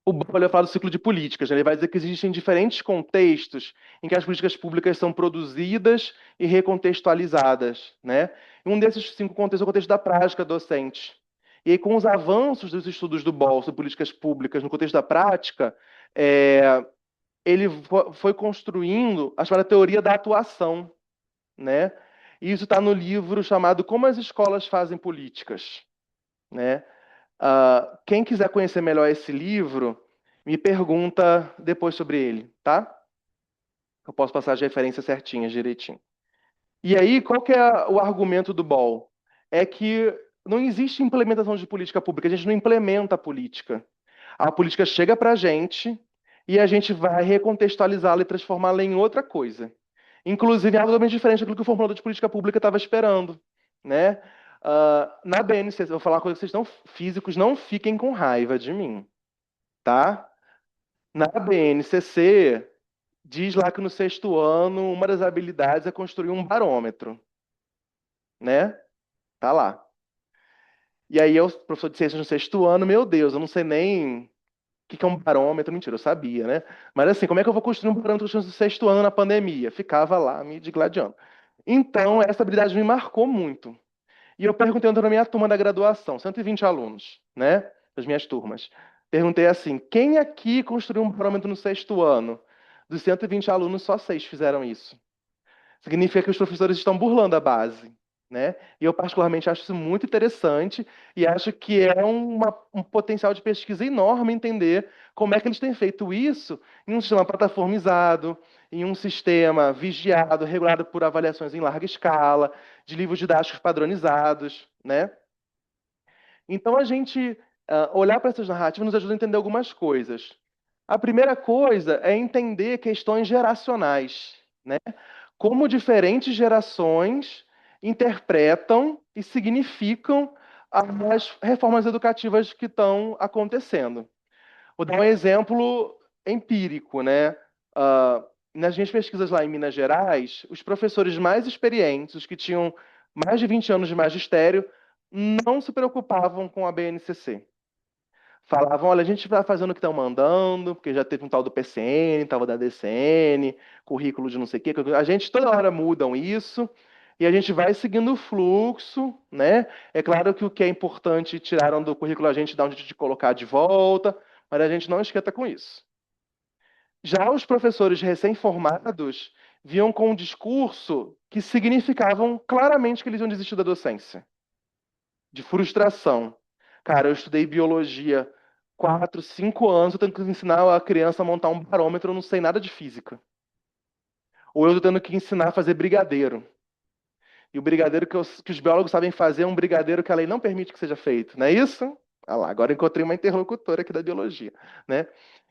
o Bob vai falar do ciclo de políticas, né? Ele vai dizer que existem diferentes contextos em que as políticas públicas são produzidas e recontextualizadas, né? E um desses 5 contextos é o contexto da prática docente. E aí, com os avanços dos estudos do Bol sobre políticas públicas no contexto da prática, ele foi construindo a chamada teoria da atuação, né? E isso está no livro chamado Como as Escolas Fazem Políticas, né? Quem quiser conhecer melhor esse livro, me pergunta depois sobre ele, tá? Eu posso passar as referências certinhas, direitinho. E aí, qual que é o argumento do Ball? É que não existe implementação de política pública, a gente não implementa a política. A política chega para a gente e a gente vai recontextualizá-la e transformá-la em outra coisa. Inclusive, algo totalmente diferente daquilo que o formulador de política pública estava esperando, né? Na BNCC, eu vou falar uma coisa que vocês não, físicos, não fiquem com raiva de mim, tá? Na BNCC, diz lá que no sexto ano, uma das habilidades é construir um barômetro, né? Tá lá. E aí, eu, professor de ciências no sexto ano, meu Deus, eu não sei nem que é um barômetro. Mentira, eu sabia, né? Mas assim, como é que eu vou construir um parâmetro no sexto ano na pandemia? Ficava lá me digladiando. Então, essa habilidade me marcou muito. E eu perguntei ontem na minha turma da graduação, 120 alunos, né? Das minhas turmas. Perguntei assim: quem aqui construiu um parâmetro no sexto ano? Dos 120 alunos, só 6 fizeram isso. Significa que os professores estão burlando a base, né? E eu particularmente acho isso muito interessante e acho que é um potencial de pesquisa enorme entender como é que eles têm feito isso em um sistema plataformizado, em um sistema vigiado, regulado por avaliações em larga escala, de livros didáticos padronizados, né? Então a gente olhar para essas narrativas nos ajuda a entender algumas coisas. A primeira coisa é entender questões geracionais, né? Como diferentes gerações interpretam e significam as reformas educativas que estão acontecendo. Vou dar um exemplo empírico, né? Nas minhas pesquisas lá em Minas Gerais, os professores mais experientes, os que tinham mais de 20 anos de magistério, não se preocupavam com a BNCC. Falavam, olha, a gente vai fazendo o que estão mandando, porque já teve um tal do PCN, tal da DCN, currículo de não sei o quê. A gente toda hora mudam isso e a gente vai seguindo o fluxo, né? É claro que o que é importante tiraram do currículo a gente dá um jeito de colocar de volta, mas a gente não esquenta com isso. Já os professores recém-formados viam com um discurso que significavam claramente que eles iam desistir da docência, de frustração. Cara, eu estudei biologia 4, 5 anos, eu tenho que ensinar a criança a montar um barômetro, eu não sei nada de física. Ou eu tô tendo que ensinar a fazer brigadeiro. E o brigadeiro que os biólogos sabem fazer é um brigadeiro que a lei não permite que seja feito, não é isso? Ah lá, agora encontrei uma interlocutora aqui da biologia, né?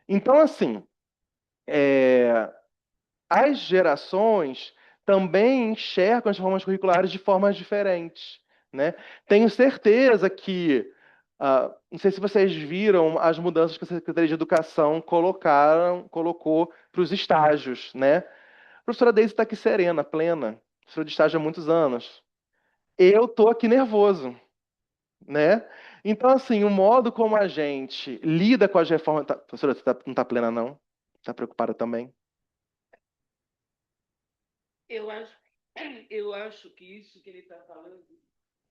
Então, assim, as gerações também enxergam as formas curriculares de formas diferentes, né? Tenho certeza que, não sei se vocês viram as mudanças que a Secretaria de Educação colocou para os estágios, né? A professora Deise está aqui serena, plena, professora de estágio há muitos anos. Eu tô aqui nervoso, né? Então, assim, o modo como a gente lida com as reformas... Professora, você não está plena, não? Está preocupada também? Eu acho, eu acho que isso que ele está falando,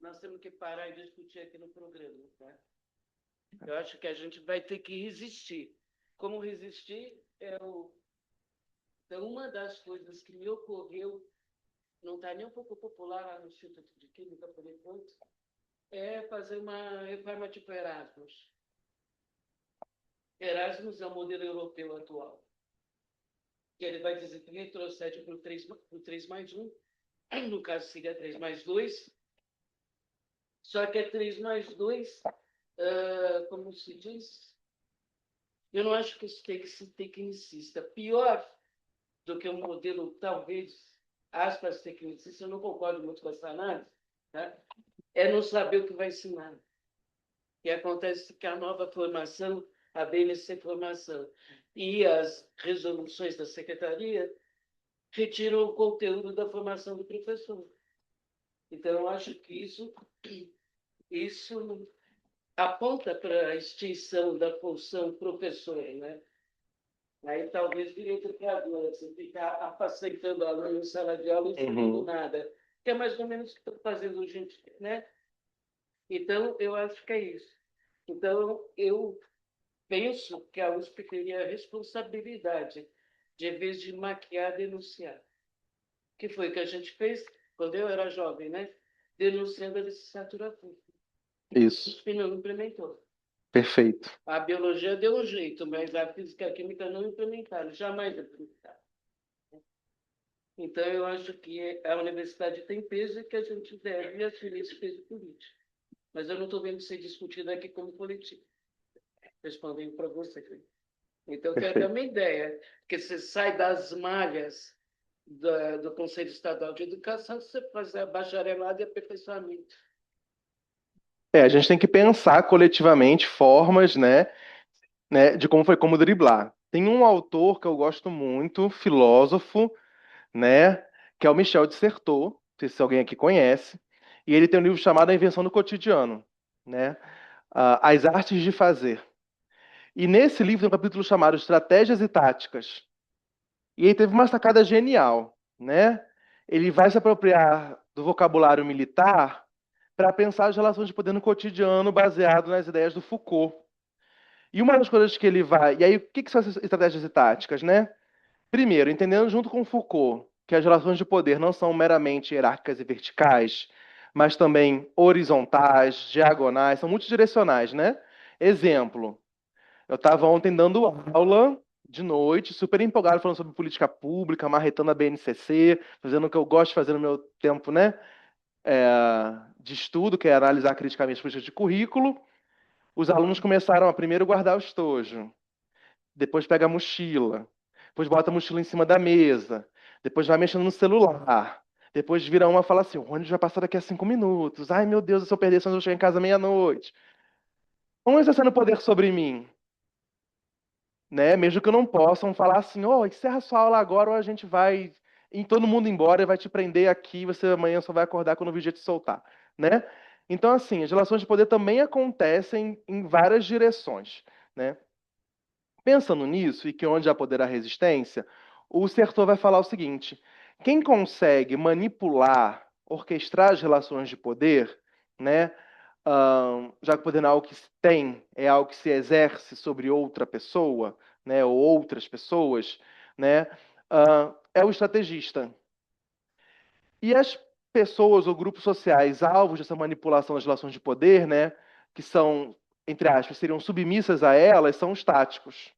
nós temos que parar e discutir aqui no programa, tá? Eu acho que a gente vai ter que resistir. Como resistir então, uma das coisas que me ocorreu, não está nem um pouco popular lá no Instituto de Química, por enquanto, é fazer uma reforma tipo Erasmus. Erasmus é o modelo europeu atual, que ele vai dizer que retrocede para o 3+1, no caso seria 3+2, só que é 3+2, como se diz, eu não acho que isso tem que ser tecnicista. Pior do que um modelo, talvez, aspas, tecnicista, eu não concordo muito com essa análise, tá? É não saber o que vai ensinar. E acontece que a nova formação a BNC Formação e as resoluções da secretaria retiram o conteúdo da formação do professor. Então, eu acho que isso aponta para a extinção da função professor, né? Aí talvez virei educador, você ficar apacentando aluno em sala de aula e ensinando nada, que é mais ou menos o que estou fazendo hoje em dia, né? Então, eu acho que é isso. Então, eu penso que a USP teria a responsabilidade de, em vez de maquiar, denunciar. Que foi o que a gente fez quando eu era jovem, né? Denunciando a licenciatura pública. Isso, A USP não implementou. perfeito. A biologia deu um jeito, mas a física e a química não implementaram, jamais implementaram. Então, eu acho que a universidade tem peso e que a gente deve assumir esse peso político. Mas eu não estou vendo ser discutido aqui como político, respondendo para você. Então, eu quero dar uma ideia, que você sai das malhas do Conselho Estadual de Educação, você faz a bacharelado e aperfeiçoamento. A gente tem que pensar coletivamente formas, né, de como driblar. Tem um autor que eu gosto muito, filósofo, né, que é o Michel de Certeau, não sei se alguém aqui conhece, e ele tem um livro chamado A Invenção do Cotidiano, né, As Artes de Fazer. E nesse livro tem um capítulo chamado Estratégias e Táticas. E ele teve uma sacada genial, né? Ele vai se apropriar do vocabulário militar para pensar as relações de poder no cotidiano baseado nas ideias do Foucault. E uma das coisas que ele vai. E aí, o que são essas estratégias e táticas, né? Primeiro, entendendo junto com Foucault que as relações de poder não são meramente hierárquicas e verticais, mas também horizontais, diagonais, são multidirecionais, né? Exemplo, eu estava ontem dando aula de noite, super empolgado, falando sobre política pública, marretando a BNCC, fazendo o que eu gosto de fazer no meu tempo, né? De estudo, que é analisar criticamente as políticas de currículo. Os alunos começaram a primeiro guardar o estojo, depois pega a mochila, depois bota a mochila em cima da mesa, depois vai mexendo no celular, depois vira uma e fala assim: o ônibus vai passar daqui a 5 minutos. Ai, meu Deus, se eu perder, se eu chegar em casa meia-noite. Vão exercendo poder sobre mim, né? Mesmo que eu não possam falar assim: ó, encerra sua aula agora ou a gente vai ir todo mundo embora e vai te prender aqui, você amanhã só vai acordar quando o vigia te soltar, né? Então, assim, as relações de poder também acontecem em várias direções, né? Pensando nisso, e que onde há poder há resistência, o Sertor vai falar o seguinte: quem consegue manipular, orquestrar as relações de poder, né? Já que o poder não é algo que se tem, é algo que se exerce sobre outra pessoa, né? Ou outras pessoas, né? É o estrategista. E as pessoas ou grupos sociais alvos dessa manipulação das relações de poder, né? Que são, entre aspas, seriam submissas a elas, são os táticos.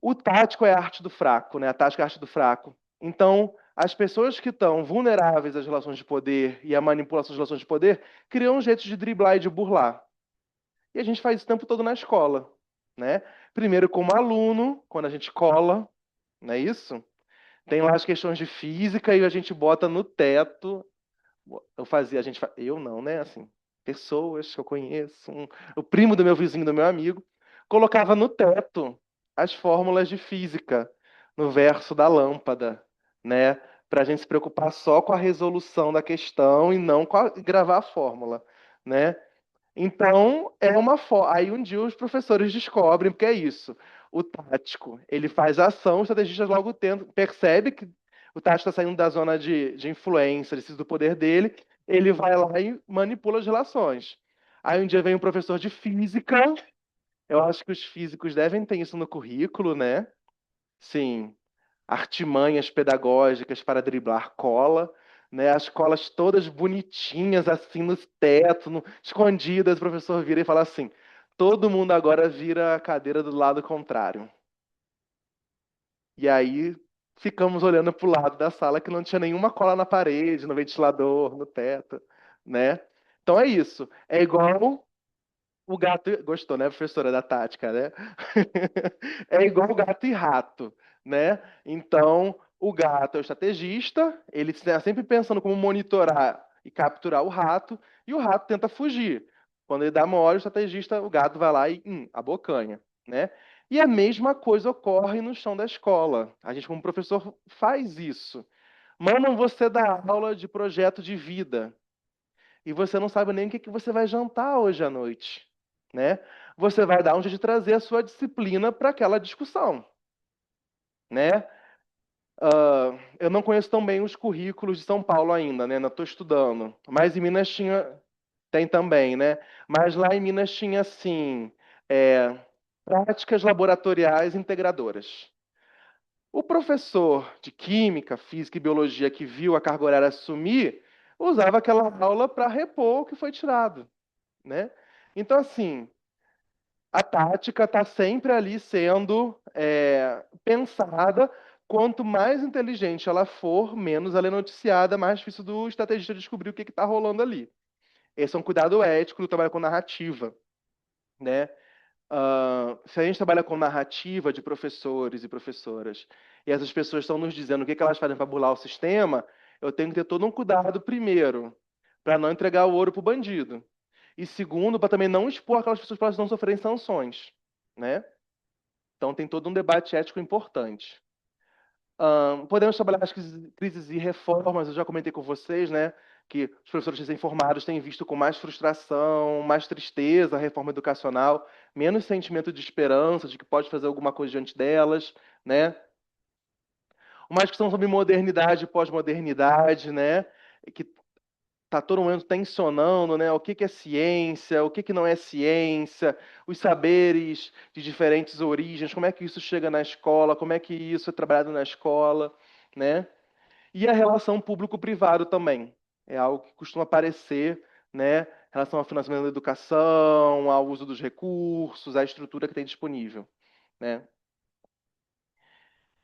O tático é a arte do fraco, né? A tática é a arte do fraco. Então, as pessoas que estão vulneráveis às relações de poder e à manipulação das relações de poder criam um jeito de driblar e de burlar. E a gente faz isso o tempo todo na escola, né? Primeiro como aluno, quando a gente cola, não é isso? Tem lá as questões de física e a gente bota no teto. Eu não, né? Assim, pessoas que eu conheço, o primo do meu vizinho, do meu amigo, colocava no teto as fórmulas de física no verso da lâmpada, né? Para a gente se preocupar só com a resolução da questão e não com gravar a fórmula, né? Então, é uma aí um dia os professores descobrem, porque é isso. O tático, ele faz a ação, o estrategista logo percebe que o tático está saindo da zona de influência, do poder dele, ele vai lá e manipula as relações. Aí um dia vem um professor de física, eu acho que os físicos devem ter isso no currículo, né? Sim, artimanhas pedagógicas para driblar cola, né? As colas todas bonitinhas, assim, no teto, escondidas. O professor vira e fala assim: todo mundo agora vira a cadeira do lado contrário. E aí ficamos olhando para o lado da sala que não tinha nenhuma cola na parede, no ventilador, no teto, né? Então é isso. É igual o gato. Gostou, né, professora da tática, né? É igual gato e rato, né? Então, o gato é o estrategista, ele está sempre pensando como monitorar e capturar o rato, e o rato tenta fugir. Quando ele dá mole, o estrategista, o gado vai lá e abocanha, né? E a mesma coisa ocorre no chão da escola. A gente, como professor, faz isso. Mandam você dar aula de projeto de vida e você não sabe nem o que que você vai jantar hoje à noite, né? Você vai dar um jeito de trazer a sua disciplina para aquela discussão, né? Eu não conheço tão bem os currículos de São Paulo ainda, né? Não estou estudando. Mas em Minas tinha, tem também, né? Mas lá em Minas tinha, assim, é, práticas laboratoriais integradoras. O professor de Química, Física e Biologia que viu a carga horária sumir, usava aquela aula para repor o que foi tirado, né? Então, assim, a tática está sempre ali sendo pensada. Quanto mais inteligente ela for, menos ela é noticiada, mais difícil do estrategista descobrir o que está rolando ali. Esse é um cuidado ético do trabalho com narrativa, né? Se a gente trabalha com narrativa de professores e professoras, e essas pessoas estão nos dizendo o que elas fazem para burlar o sistema, eu tenho que ter todo um cuidado, primeiro, para não entregar o ouro para o bandido. E segundo, para também não expor aquelas pessoas para elas não sofrerem sanções, né? Então tem todo um debate ético importante. Podemos trabalhar as crises e reformas, eu já comentei com vocês, né, que os professores recém-formados têm visto com mais frustração, mais tristeza a reforma educacional, menos sentimento de esperança, de que pode fazer alguma coisa diante delas, né? Uma discussão sobre modernidade e pós-modernidade, né, que está todo mundo tensionando, né? O que que é ciência, o que que não é ciência, os saberes de diferentes origens, como é que isso chega na escola, como é que isso é trabalhado na escola, né? E a relação público-privado também. É algo que costuma aparecer, né? Em relação ao financiamento da educação, ao uso dos recursos, à estrutura que tem disponível, né?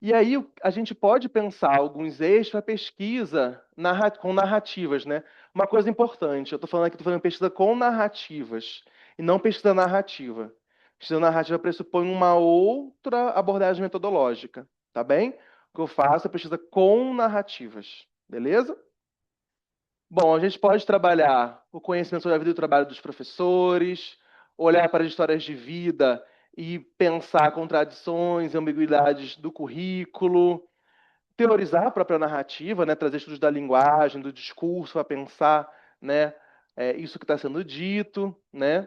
E aí a gente pode pensar alguns eixos para pesquisa com narrativas, né? Uma coisa importante, eu estou falando aqui, estou fazendo pesquisa com narrativas e não pesquisa narrativa. Pesquisa narrativa pressupõe uma outra abordagem metodológica, tá bem? O que eu faço é pesquisa com narrativas, beleza? Bom, a gente pode trabalhar o conhecimento sobre a vida e o trabalho dos professores, olhar para as histórias de vida e pensar contradições e ambiguidades do currículo, teorizar a própria narrativa, né, trazer estudos da linguagem, do discurso para pensar, né, isso que está sendo dito, né,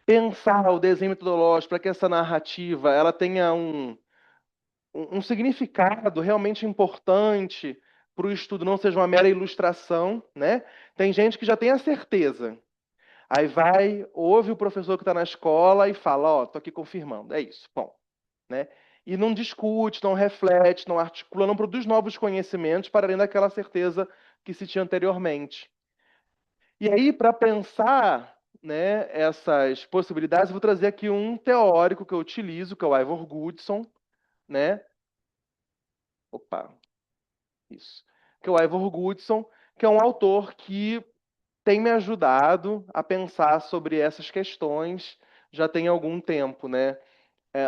pensar o desenho metodológico para que essa narrativa ela tenha um significado realmente importante para o estudo, não seja uma mera ilustração, né? Tem gente que já tem a certeza. Aí vai, ouve o professor que está na escola e fala, ó, tô aqui confirmando, é isso, bom, né? E não discute, não reflete, não articula, não produz novos conhecimentos para além daquela certeza que se tinha anteriormente. E aí, para pensar, né, essas possibilidades, eu vou trazer aqui um teórico que eu utilizo, que é o Ivor Goodson, né? Opa, isso. Que é o Ivor Goodson, que é um autor que tem me ajudado a pensar sobre essas questões já tem algum tempo, né?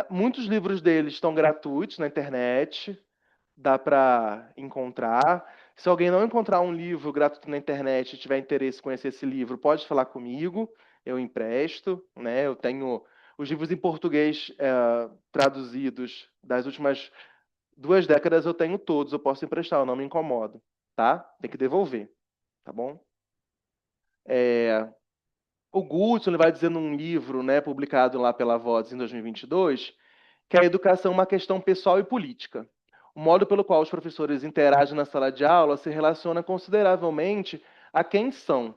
Muitos livros dele estão gratuitos na internet, dá para encontrar. Se alguém não encontrar um livro gratuito na internet e tiver interesse em conhecer esse livro, pode falar comigo, eu empresto, né? Eu tenho os livros em português traduzidos das últimas 2 décadas, eu tenho todos, eu posso emprestar, eu não me incomodo, tá? Tem que devolver, tá bom? O Gutson ele vai dizer num livro, né, publicado lá pela Voz em 2022, que a educação é uma questão pessoal e política. O modo pelo qual os professores interagem na sala de aula se relaciona consideravelmente a quem são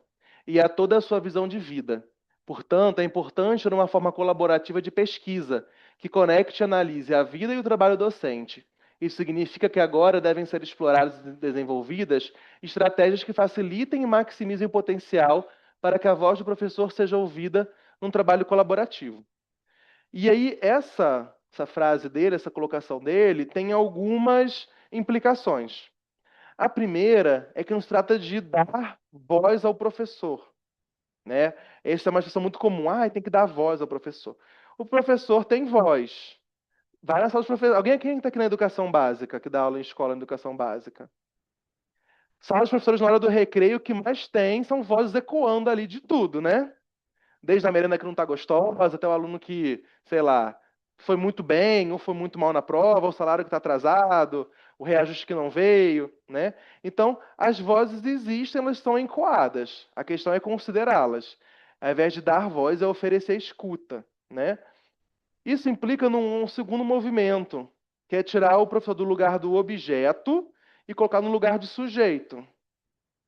e a toda a sua visão de vida. Portanto, é importante ter uma forma colaborativa de pesquisa que conecte e analise a vida e o trabalho docente. Isso significa que agora devem ser exploradas e desenvolvidas estratégias que facilitem e maximizem o potencial para que a voz do professor seja ouvida num trabalho colaborativo. E aí, essa frase dele, essa colocação dele, tem algumas implicações. A primeira é que nos trata de dar voz ao professor, né? Essa é uma expressão muito comum. Ah, tem que dar voz ao professor. O professor tem voz. Vai na sala dos professores. Alguém aqui está aqui na educação básica, que dá aula em escola em educação básica? Sala dos professores, na hora do recreio, o que mais tem são vozes ecoando ali de tudo, né? Desde a merenda que não está gostosa, até o aluno que, sei lá, foi muito bem ou foi muito mal na prova, o salário que está atrasado, o reajuste que não veio, né? Então, as vozes existem, elas estão encoadas. A questão é considerá-las. Ao invés de dar voz, é oferecer escuta, né? Isso implica num segundo movimento, que é tirar o professor do lugar do objeto e colocar no lugar de sujeito,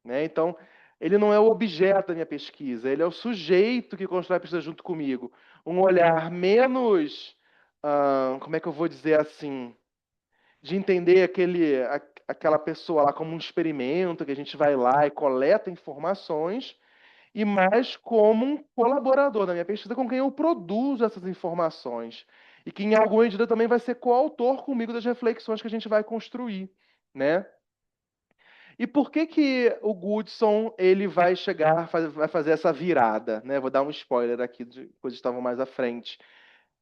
né? Então, ele não é o objeto da minha pesquisa, ele é o sujeito que constrói a pesquisa junto comigo. Um olhar menos, como é que eu vou dizer assim, de entender aquela pessoa lá como um experimento, que a gente vai lá e coleta informações, e mais como um colaborador da minha pesquisa com quem eu produzo essas informações. E que, em alguma medida, também vai ser coautor comigo das reflexões que a gente vai construir, né? E por que que o Goodson ele vai chegar, vai fazer essa virada, né? Vou dar um spoiler aqui de coisas que estavam mais à frente.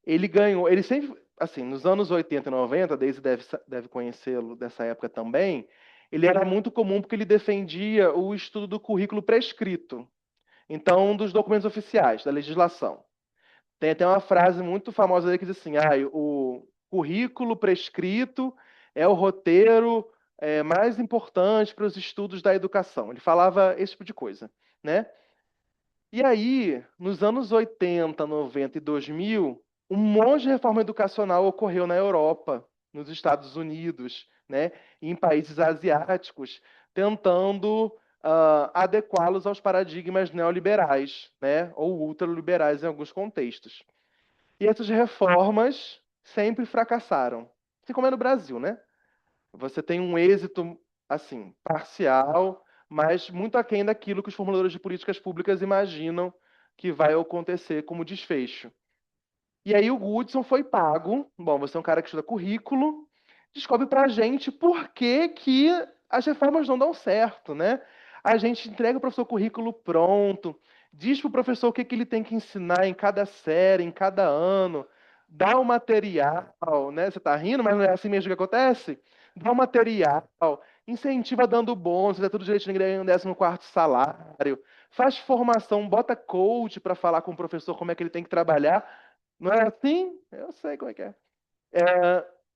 Ele ganhou, ele sempre, assim, nos anos 80 e 90, Daisy deve conhecê-lo dessa época também, ele era muito comum porque ele defendia o estudo do currículo prescrito, então dos documentos oficiais, da legislação. Tem até uma frase muito famosa aí que diz assim: o currículo prescrito é o roteiro mais importante para os estudos da educação. Ele falava esse tipo de coisa, né? E aí, nos anos 80, 90 e 2000, um monte de reforma educacional ocorreu na Europa, nos Estados Unidos, né, e em países asiáticos, tentando adequá-los aos paradigmas neoliberais, né, ou ultraliberais em alguns contextos. E essas reformas sempre fracassaram. Assim como é no Brasil, né? Você tem um êxito, assim, parcial, mas muito aquém daquilo que os formuladores de políticas públicas imaginam que vai acontecer como desfecho. E aí o Goodson foi pago. Bom, você é um cara que estuda currículo, descobre pra gente por que que as reformas não dão certo, né? A gente entrega o professor o currículo pronto, diz pro professor o que que ele tem que ensinar em cada série, em cada ano, dá o material, né? Você tá rindo, mas não é assim mesmo que acontece? Dá o material, incentiva dando bônus, é tudo direitinho, ganha um 14º salário, faz formação, bota coach para falar com o professor como é que ele tem que trabalhar. Não é assim? Eu sei como é que é.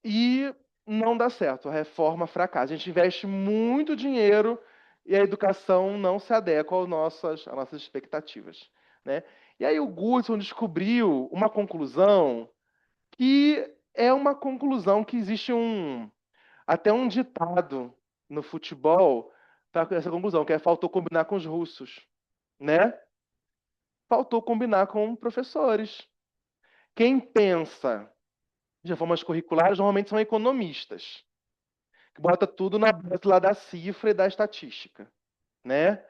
E não dá certo, a reforma fracassa. A gente investe muito dinheiro e a educação não se adequa às nossas expectativas, né? E aí o Goodson descobriu uma conclusão que é uma conclusão que existe até um ditado no futebol para essa conclusão, que é faltou combinar com os russos, né? Faltou combinar com professores. Quem pensa de reformas curriculares normalmente são economistas, que bota tudo na base lá da cifra e da estatística, né?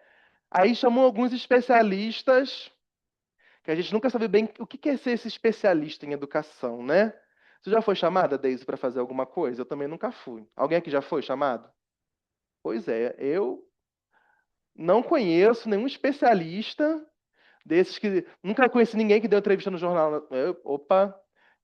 Aí chamam alguns especialistas, que a gente nunca sabe bem o que é ser esse especialista em educação, né? Você já foi chamada, Deise, para fazer alguma coisa? Eu também nunca fui. Alguém aqui já foi chamado? Pois é, eu não conheço nenhum especialista desses que. Nunca conheci ninguém que deu entrevista no jornal. Opa,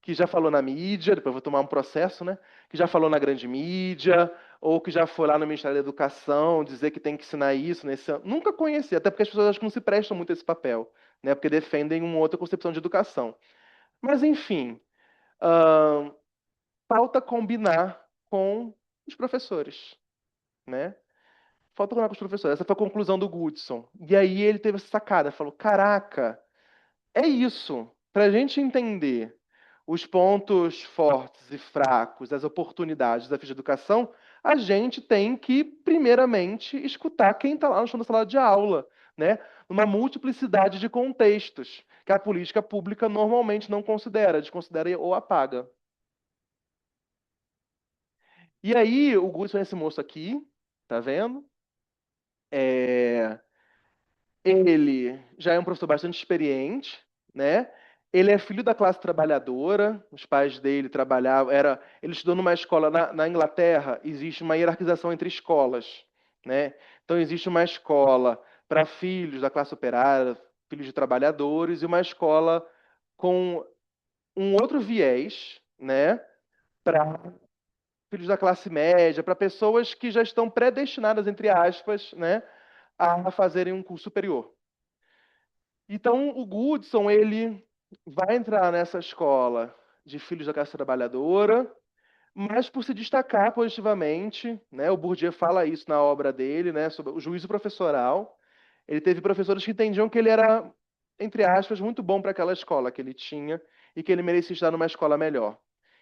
que já falou na mídia, depois vou tomar um processo, né? Que já falou na grande mídia, ou que já foi lá no Ministério da Educação dizer que tem que ensinar isso nesse ano. Nunca conheci, até porque as pessoas acho que não se prestam muito a esse papel, né? Porque defendem uma outra concepção de educação. Mas, enfim, ahn, falta combinar com os professores, né? Falta combinar com os professores. Essa foi a conclusão do Goodson. E aí ele teve essa sacada, falou: caraca. É isso. Para a gente entender os pontos fortes e fracos, as oportunidades da ficha de educação, a gente tem que, primeiramente, escutar quem está lá no chão da sala de aula, né? Numa multiplicidade de contextos que a política pública normalmente não considera, desconsidera ou apaga. E aí, o Gus é esse moço aqui, tá vendo? É, Ele já é um professor bastante experiente, né? Ele é filho da classe trabalhadora, os pais dele trabalhavam, ele estudou numa escola na Inglaterra, existe uma hierarquização entre escolas, né? Então existe uma escola para filhos da classe operária, filhos de trabalhadores, e uma escola com um outro viés, né? filhos da classe média, para pessoas que já estão predestinadas, entre aspas, né, a fazerem um curso superior. Então, o Goodson, ele vai entrar nessa escola de filhos da classe trabalhadora, mas por se destacar positivamente, né, o Bourdieu fala isso na obra dele, né, sobre o juízo professoral. Ele teve professores que entendiam que ele era, entre aspas, muito bom para aquela escola que ele tinha e que ele merecia estar numa escola melhor.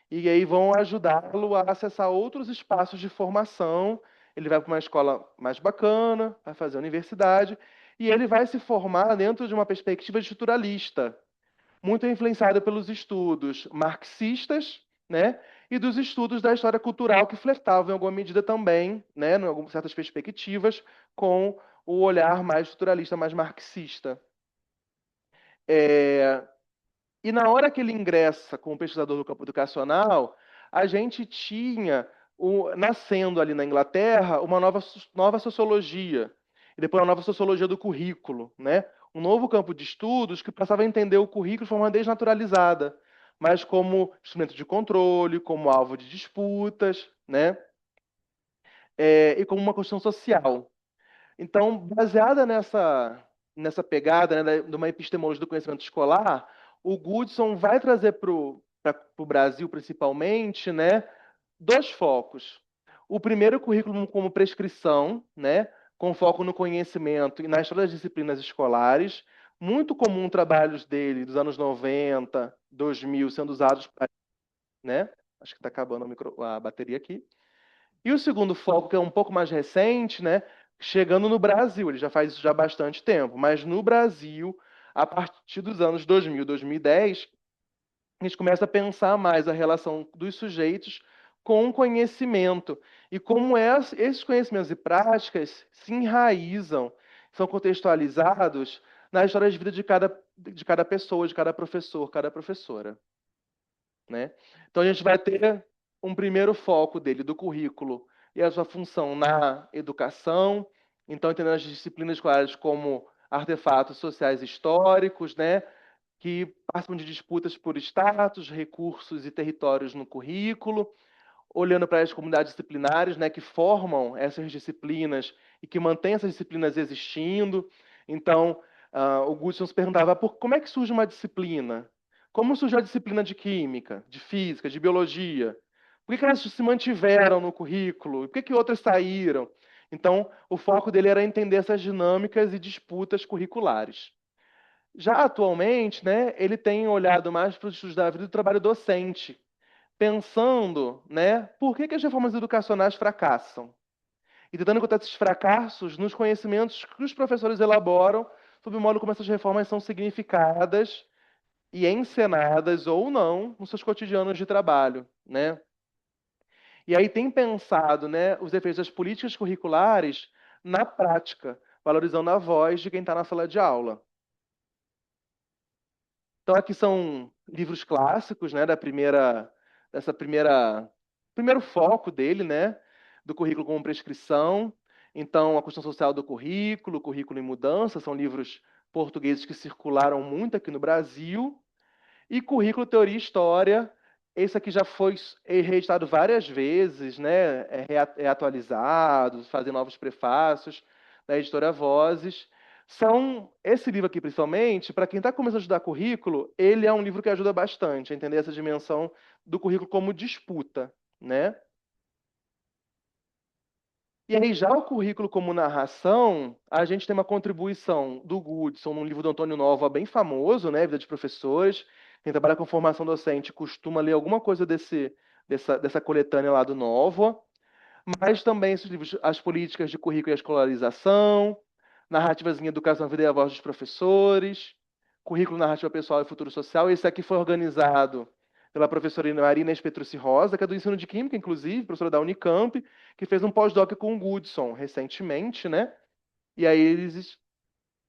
E aí vão ajudá-lo a acessar outros espaços de formação. Ele vai para uma escola mais bacana, vai fazer a universidade, e ele vai se formar dentro de uma perspectiva estruturalista, muito influenciado pelos estudos marxistas, né, e dos estudos da história cultural que flertavam em alguma medida também, né, em algumas certas perspectivas, com o olhar mais estruturalista, mais marxista. É, e na hora que ele ingressa como pesquisador do campo educacional, a gente tinha, nascendo ali na Inglaterra, uma nova sociologia, e depois uma nova sociologia do currículo, né? Um novo campo de estudos que passava a entender o currículo de forma desnaturalizada, mas como instrumento de controle, como alvo de disputas, né? E como uma questão social. Então, baseada nessa pegada, né, de uma epistemologia do conhecimento escolar, o Goodson vai trazer para o Brasil, principalmente, né, dois focos. O primeiro, o currículo como prescrição, né, com foco no conhecimento e na história das disciplinas escolares, muito comum trabalhos dele dos anos 90, 2000, sendo usados, né, acho que está acabando a bateria aqui. E o segundo foco, que é um pouco mais recente, né, chegando no Brasil, ele já faz isso já há bastante tempo, mas no Brasil, a partir dos anos 2000, 2010, a gente começa a pensar mais a relação dos sujeitos com o conhecimento e como esses conhecimentos e práticas se enraizam, são contextualizados na história de vida de cada pessoa, de cada professor, cada professora, né? Então a gente vai ter um primeiro foco dele do currículo e a sua função na educação, então entendendo as disciplinas escolares como artefatos sociais históricos, né, que participam de disputas por status, recursos e territórios no currículo, olhando para as comunidades disciplinares, né, que formam essas disciplinas e que mantêm essas disciplinas existindo. Então, o Gustavo se perguntava como é que surge uma disciplina? Como surgiu a disciplina de química, de física, de biologia? Por que elas se mantiveram no currículo? Por que outras saíram? Então, o foco dele era entender essas dinâmicas e disputas curriculares. Já atualmente, né, ele tem olhado mais para os estudos da vida do trabalho docente, pensando, né, por que as reformas educacionais fracassam e tentando encontrar esses fracassos nos conhecimentos que os professores elaboram sobre o modo como essas reformas são significadas e encenadas ou não nos seus cotidianos de trabalho, né? E aí tem pensado, né, os efeitos das políticas curriculares na prática, valorizando a voz de quem está na sala de aula. Então aqui são livros clássicos, né, primeiro foco dele, né, do currículo como prescrição. Então, a questão social do currículo, currículo em mudança, são livros portugueses que circularam muito aqui no Brasil. E currículo, teoria e história, esse aqui já foi reeditado várias vezes, né, é atualizado, fazem novos prefácios da editora Vozes. Esse livro aqui, principalmente, para quem está começando a estudar currículo, ele é um livro que ajuda bastante a entender essa dimensão do currículo como disputa, né? E aí, já o currículo como narração, a gente tem uma contribuição do Goodson num livro do Antônio Nova, bem famoso, né? Vida de Professores. Quem trabalha com formação docente costuma ler alguma coisa dessa coletânea lá do Nova. Mas também esses livros, As Políticas de Currículo e a Escolarização, Narrativas em Educação, a Vida e a Voz dos Professores, Currículo, Narrativa Pessoal e Futuro Social. Esse aqui foi organizado pela professora Marina Petrucci Rosa, que é do ensino de Química, inclusive, professora da Unicamp, que fez um pós-doc com o Goodson recentemente, né? E aí eles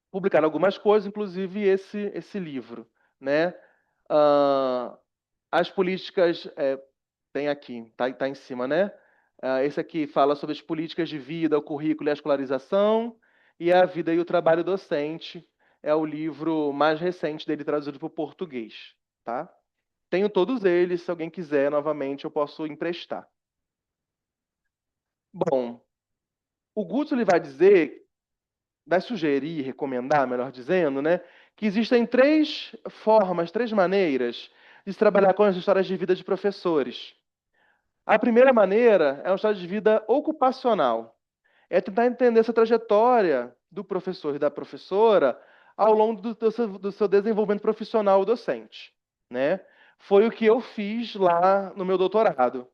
publicaram algumas coisas, inclusive esse livro, né? Ah, as políticas tem aqui, tá em cima, né? Esse aqui fala sobre as políticas de vida, o currículo e a escolarização, e a vida e o trabalho docente. É o livro mais recente dele traduzido para o português, tá? Tenho todos eles, se alguém quiser, novamente, eu posso emprestar. Bom, o Guto ele vai dizer, vai sugerir, recomendar, melhor dizendo, né, que existem três formas, três maneiras de se trabalhar com as histórias de vida de professores. A primeira maneira é uma história de vida ocupacional. É tentar entender essa trajetória do professor e da professora ao longo do seu desenvolvimento profissional docente, né? Foi o que eu fiz lá no meu doutorado.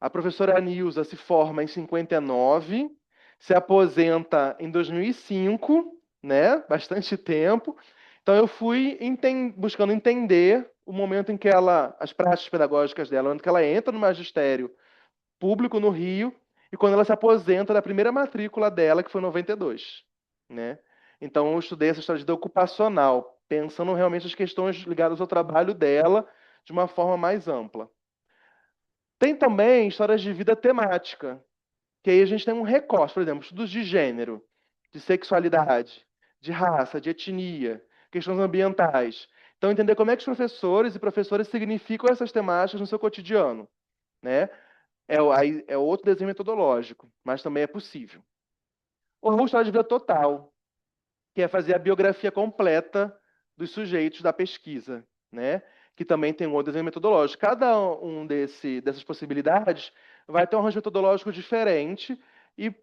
A professora Nilza se forma em 59, se aposenta em 2005, né? Bastante tempo. Então eu fui buscando entender o momento em que as práticas pedagógicas dela, onde que ela entra no magistério público no Rio e quando ela se aposenta da primeira matrícula dela, que foi em 92, né? Então eu estudei essa história de vida ocupacional, pensando realmente as questões ligadas ao trabalho dela de uma forma mais ampla. Tem também histórias de vida temática, que aí a gente tem um recorte, por exemplo, estudos de gênero, de sexualidade, de raça, de etnia, questões ambientais. Então, entender como é que os professores e professoras significam essas temáticas no seu cotidiano, né? É outro desenho metodológico, mas também é possível. Ou história de vida total, que é fazer a biografia completa dos sujeitos da pesquisa, né? Que também tem um outro desenho metodológico. Cada dessas possibilidades vai ter um arranjo metodológico diferente e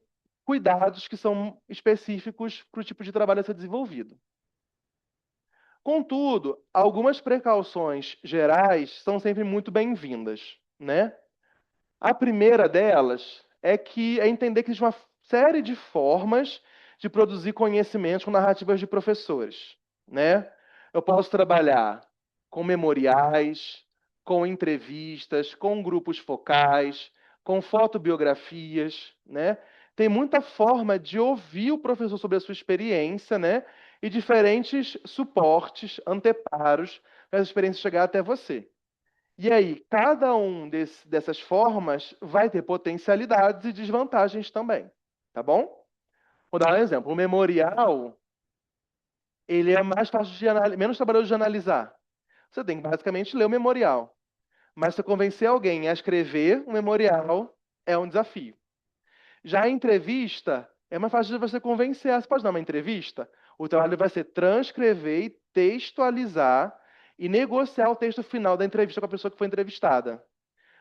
cuidados que são específicos para o tipo de trabalho a ser desenvolvido. Contudo, algumas precauções gerais são sempre muito bem-vindas, né? A primeira delas é entender que existe uma série de formas de produzir conhecimentos com narrativas de professores, né? Eu posso trabalhar com memoriais, com entrevistas, com grupos focais, com fotobiografias, né? Tem muita forma de ouvir o professor sobre a sua experiência, né? E diferentes suportes, anteparos para essa experiência chegar até você. E aí, cada dessas formas vai ter potencialidades e desvantagens também, tá bom? Vou dar um exemplo. O memorial, ele é mais fácil de analisar, menos trabalhoso de analisar. Você tem que basicamente ler o memorial. Mas se convencer alguém a escrever um memorial é um desafio. Já a entrevista é mais fácil de você convencer. Você pode dar uma entrevista? O trabalho vai ser transcrever e textualizar e negociar o texto final da entrevista com a pessoa que foi entrevistada.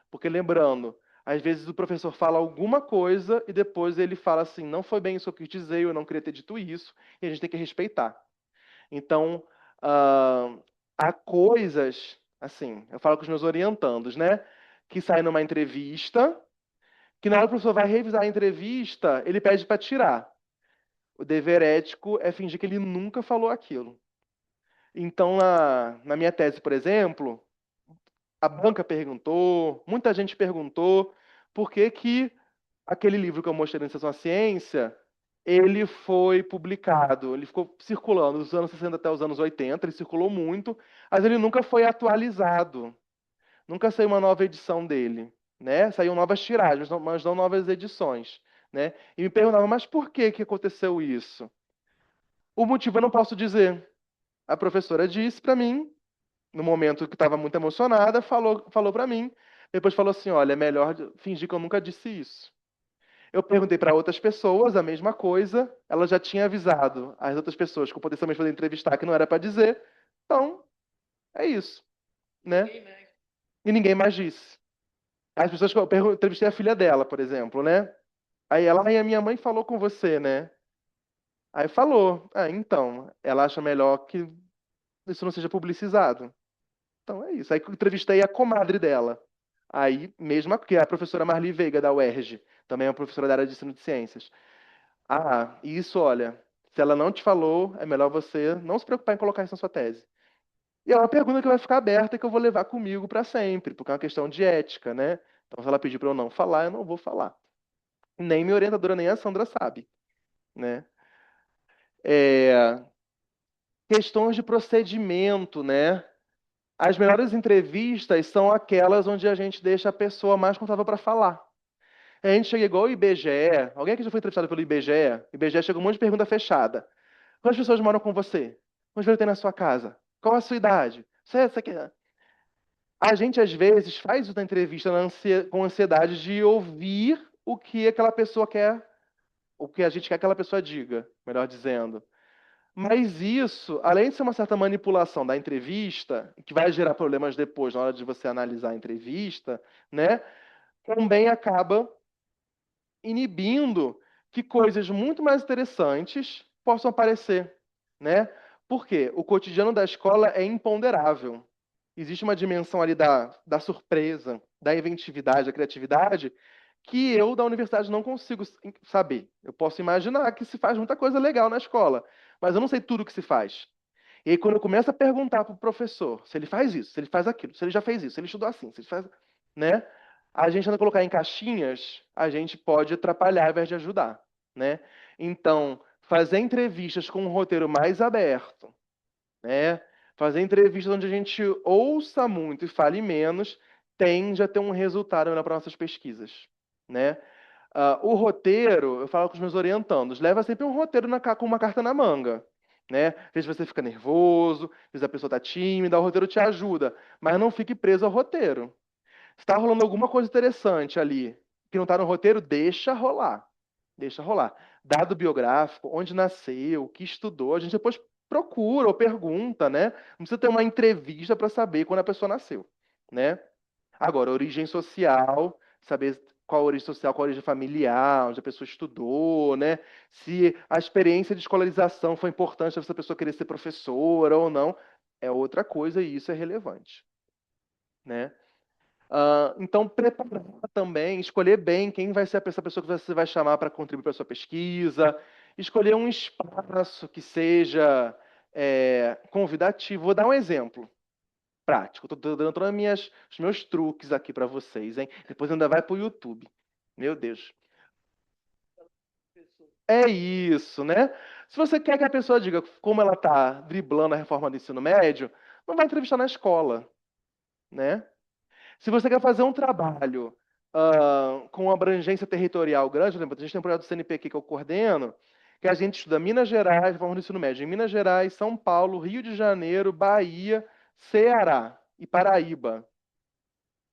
Porque lembrando, às vezes o professor fala alguma coisa e depois ele fala assim, não foi bem isso que eu quis dizer, eu não queria ter dito isso, e a gente tem que respeitar. Então, ah, há coisas, assim, eu falo com os meus orientandos, né? Que saem numa entrevista, que na hora que o professor vai revisar a entrevista, ele pede para tirar. O dever ético é fingir que ele nunca falou aquilo. Então, na minha tese, por exemplo, a banca perguntou, muita gente perguntou por que que aquele livro que eu mostrei na Estação Ciência, ele foi publicado, ele ficou circulando dos anos 60 até os anos 80, ele circulou muito, mas ele nunca foi atualizado. Nunca saiu uma nova edição dele, né? Saíram novas tiragens, mas não novas edições, né? E me perguntavam, mas por que que aconteceu isso? O motivo eu não posso dizer. A professora disse para mim, no momento que estava muito emocionada, falou para mim. Depois falou assim: olha, é melhor fingir que eu nunca disse isso. Eu perguntei para outras pessoas a mesma coisa, ela já tinha avisado as outras pessoas que eu potencialmente poder entrevistar que não era para dizer. Então, é isso, né? E ninguém mais disse. As pessoas que entrevistei a filha dela, por exemplo, né? Aí ela, a minha mãe falou com você, né? Aí falou. Ah, então, ela acha melhor que isso não seja publicizado. Então é isso. Aí eu entrevistei a comadre dela. Aí, mesma que é a professora Marli Veiga, da UERJ, também é uma professora da área de ensino de ciências. Ah, isso, olha, se ela não te falou, é melhor você não se preocupar em colocar isso na sua tese. E é uma pergunta que vai ficar aberta e que eu vou levar comigo para sempre, porque é uma questão de ética, né? Então, se ela pedir para eu não falar, eu não vou falar. Nem minha orientadora, nem a Sandra sabe, né? É, questões de procedimento, né? As melhores entrevistas são aquelas onde a gente deixa a pessoa mais confortável para falar. A gente chega igual o IBGE. Alguém que já foi entrevistado pelo IBGE? O IBGE chega um monte de pergunta fechada. Quantas pessoas moram com você? Quantos velhos tem na sua casa? Qual a sua idade? Você quer... A gente, às vezes, faz isso na entrevista com ansiedade de ouvir o que aquela pessoa quer, o que a gente quer que aquela pessoa diga, melhor dizendo. Mas isso, além de ser uma certa manipulação da entrevista, que vai gerar problemas depois, na hora de você analisar a entrevista, né? Também acaba inibindo que coisas muito mais interessantes possam aparecer, né? Porque o cotidiano da escola é imponderável. Existe uma dimensão ali da surpresa, da inventividade, da criatividade, que eu da universidade não consigo saber. Eu posso imaginar que se faz muita coisa legal na escola, mas eu não sei tudo que se faz. E aí, quando eu começo a perguntar para o professor se ele faz isso, se ele faz aquilo, se ele já fez isso, se ele estudou assim, se ele faz. Né? A gente, quando colocar em caixinhas, a gente pode atrapalhar ao invés de ajudar. Né? Então, fazer entrevistas com um roteiro mais aberto, né? Fazer entrevistas onde a gente ouça muito e fale menos, tende a ter um resultado melhor para nossas pesquisas. Né? O roteiro, eu falo com os meus orientandos, leva sempre um roteiro com uma carta na manga. Né? Às vezes você fica nervoso, às vezes a pessoa está tímida, o roteiro te ajuda, mas não fique preso ao roteiro. Se está rolando alguma coisa interessante ali que não está no roteiro, deixa rolar. Deixa rolar. Dado biográfico, onde nasceu, o que estudou, a gente depois procura ou pergunta, né? Não precisa ter uma entrevista para saber quando a pessoa nasceu, né? Agora, origem social, saber qual a origem social, qual a origem familiar, onde a pessoa estudou, né? Se a experiência de escolarização foi importante para essa pessoa querer ser professora ou não, é outra coisa e isso é relevante, né? Então, preparar também, escolher bem quem vai ser essa pessoa que você vai chamar para contribuir para a sua pesquisa, escolher um espaço que seja convidativo. Vou dar um exemplo prático. Estou dando todos os meus truques aqui para vocês, hein? Depois ainda vai para o YouTube. Meu Deus. É isso, né? Se você quer que a pessoa diga como ela está driblando a reforma do ensino médio, não vai entrevistar na escola, né? Se você quer fazer um trabalho com abrangência territorial grande, por exemplo, a gente tem um projeto do CNPq que eu coordeno, que a gente estuda Minas Gerais, reforma do ensino médio, em Minas Gerais, São Paulo, Rio de Janeiro, Bahia, Ceará e Paraíba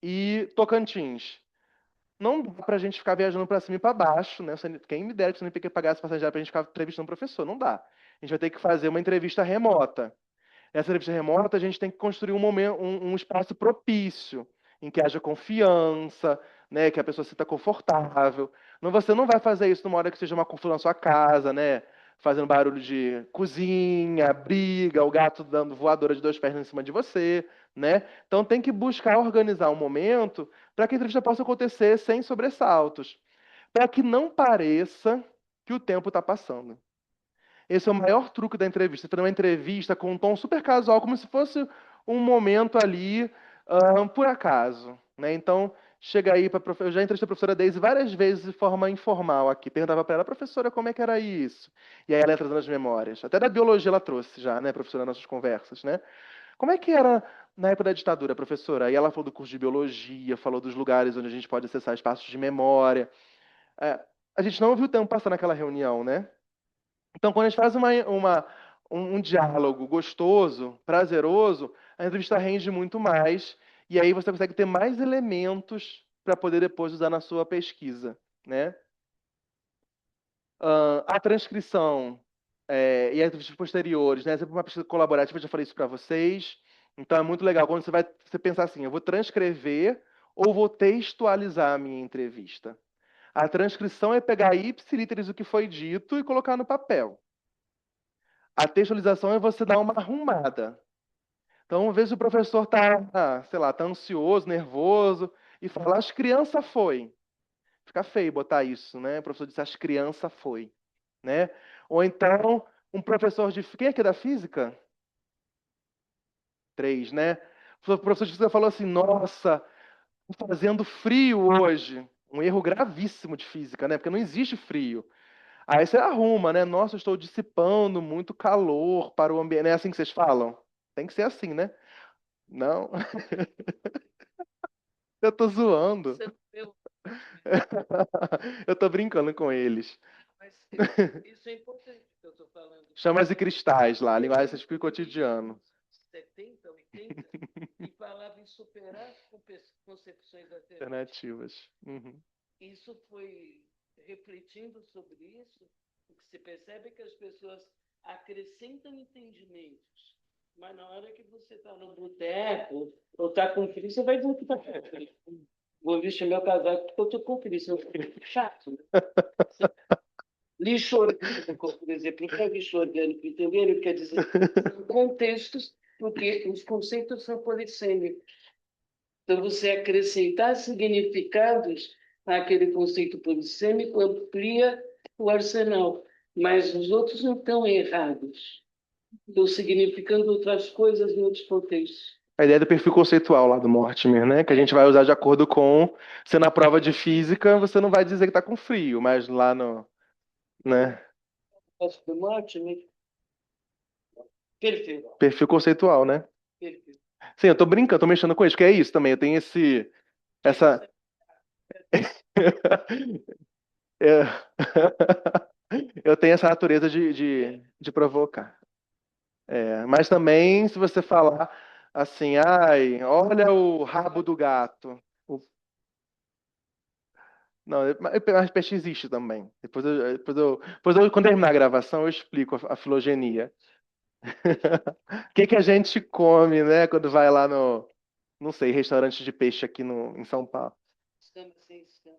e Tocantins. Não dá para a gente ficar viajando para cima e para baixo, né? Quem me dera que o CNPq pagasse passagem para a gente ficar entrevistando o professor? Não dá. A gente vai ter que fazer uma entrevista remota. Nessa entrevista remota, a gente tem que construir um momento, um espaço propício, em que haja confiança, né, que a pessoa se sinta confortável. Não, você não vai fazer isso numa hora que seja uma confusão na sua casa, né? Fazendo barulho de cozinha, briga, o gato dando voadora de dois pés em cima de você, né? Então tem que buscar organizar um momento para que a entrevista possa acontecer sem sobressaltos, para que não pareça que o tempo está passando. Esse é o maior truque da entrevista. Fazer uma entrevista com um tom super casual, como se fosse um momento ali, por acaso. Né? Então, chega aí para eu já entrevistei a professora Daisy várias vezes de forma informal aqui. Perguntava para ela, professora, como é que era isso? E aí ela entra nas memórias. Até da biologia ela trouxe já, né, professora, nas nossas conversas, né? Como é que era na época da ditadura, professora? Aí ela falou do curso de biologia, falou dos lugares onde a gente pode acessar espaços de memória. É, a gente não viu o tempo passar naquela reunião, né? Então, quando a gente faz um diálogo gostoso, prazeroso, a entrevista rende muito mais, e aí você consegue ter mais elementos para poder depois usar na sua pesquisa, né? A transcrição e as entrevistas posteriores, né? Sempre uma pesquisa colaborativa, eu já falei isso para vocês. Então, é muito legal quando você pensar assim, eu vou transcrever ou vou textualizar a minha entrevista. A transcrição é pegar ipsiliteris o que foi dito e colocar no papel. A textualização é você dar uma arrumada. Então, às vezes o professor está, sei lá, tá ansioso, nervoso, e fala, as crianças foi. Fica feio botar isso, né? O professor disse, as crianças foi. Né? Ou então, um professor de... Quem é que é da física? 3, né? O professor de física falou assim, nossa, tá fazendo frio hoje. Um erro gravíssimo de física, né? Porque não existe frio. Aí você arruma, né? Nossa, eu estou dissipando muito calor para o ambiente. Não é assim que vocês falam? Tem que ser assim, né? Não, eu tô zoando. Você não viu? Eu tô brincando com eles. Mas isso é importante que eu estou falando. Chamas de cristais lá, a linguagem Eu científica e fui cotidiano. 70, 80 e falava em superar concepções alternativas. Alternativas. Uhum. isso foi refletindo sobre isso, o que se percebe é que as pessoas acrescentam entendimentos, mas na hora que você está no boteco ou está com frio, você vai dizer que está com frio. Vou vestir meu casaco porque eu estou com frio, isso é chato. Né? Lixo orgânico, por exemplo, o que é lixo orgânico? Entenderam? Quer dizer, são contextos, porque os conceitos são polissêmicos. Então, você acrescentar significados àquele conceito polissêmico amplia o arsenal, mas os outros não estão errados. Estão significando outras coisas em outros contextos. A ideia do perfil conceitual lá do Mortimer, né? Que a gente vai usar de acordo com. Se na prova de física você não vai dizer que está com frio, mas lá no. Né? Posso do morte, né? Perfeito. Perfil conceitual, né? Perfeito. Sim, eu tô brincando, tô mexendo com isso, que é isso também. Eu tenho essa. É. Eu tenho essa natureza de provocar. É, mas também, se você falar assim, ai, olha o rabo do gato. Não, mas peixe existe também. Quando terminar a gravação, eu explico a filogenia. O que que a gente come, né, quando vai lá no, não sei, restaurante de peixe aqui no, em São Paulo. Escama sem escama.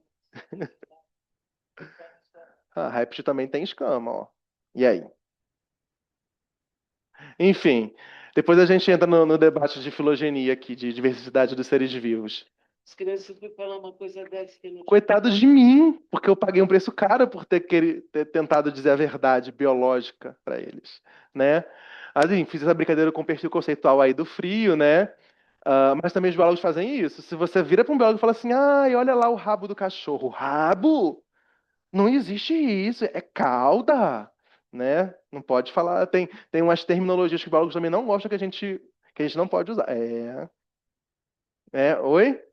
Ah, réptil também tem escama, ó. E aí? Enfim, depois a gente entra no debate de filogenia aqui, de diversidade dos seres vivos. As crianças vão falar uma coisa dessa que não tinha. Coitado de mim, porque eu paguei um preço caro por ter tentado dizer a verdade biológica para eles, né? Assim, fiz essa brincadeira com o perfil conceitual aí do frio, né? Mas também os biólogos fazem isso. Se você vira para um biólogo e fala assim, ai, olha lá o rabo do cachorro. Rabo? Não existe isso, é cauda, né? Não pode falar. Tem umas terminologias que os biólogos também não gostam que a gente não pode usar. Oi?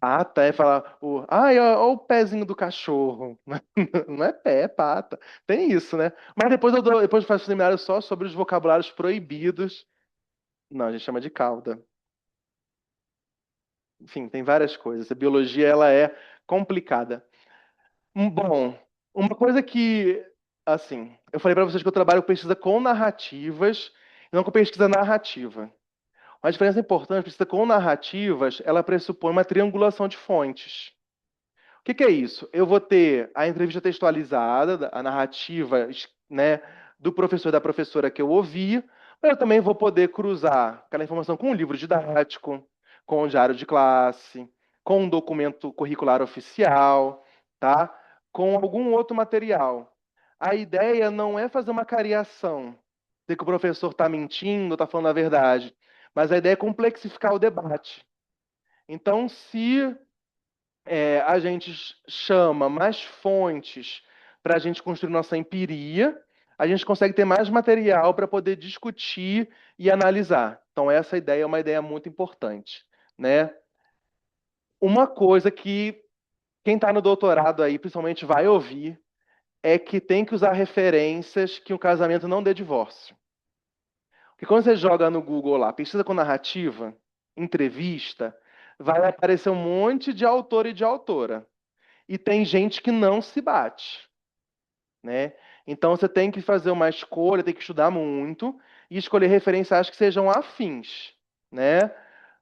Pata, falar ai, ó, o pezinho do cachorro. Não é pé, é pata. Tem isso, né? Mas depois eu faço um seminário só sobre os vocabulários proibidos. Não, a gente chama de cauda. Enfim, tem várias coisas. A biologia, ela é complicada. Bom, uma coisa que, assim, eu falei para vocês que eu trabalho com pesquisa com narrativas e não com pesquisa narrativa. Uma diferença importante, pesquisa com narrativas, ela pressupõe uma triangulação de fontes. O que que é isso? Eu vou ter a entrevista textualizada, a narrativa, né, do professor e da professora que eu ouvi, mas eu também vou poder cruzar aquela informação com um livro didático, com um diário de classe, com um documento curricular oficial, tá? Com algum outro material. A ideia não é fazer uma cariação, de que o professor está mentindo, está falando a verdade, mas a ideia é complexificar o debate. Então, se a gente chama mais fontes para a gente construir nossa empiria, a gente consegue ter mais material para poder discutir e analisar. Então, essa ideia é uma ideia muito importante, né? Uma coisa que quem está no doutorado aí, principalmente, vai ouvir é que tem que usar referências que o casamento não dê divórcio. Porque quando você joga no Google lá, pesquisa com narrativa, entrevista, vai aparecer um monte de autor e de autora. E tem gente que não se bate, né? Então você tem que fazer uma escolha, tem que estudar muito e escolher referenciais que sejam afins, né?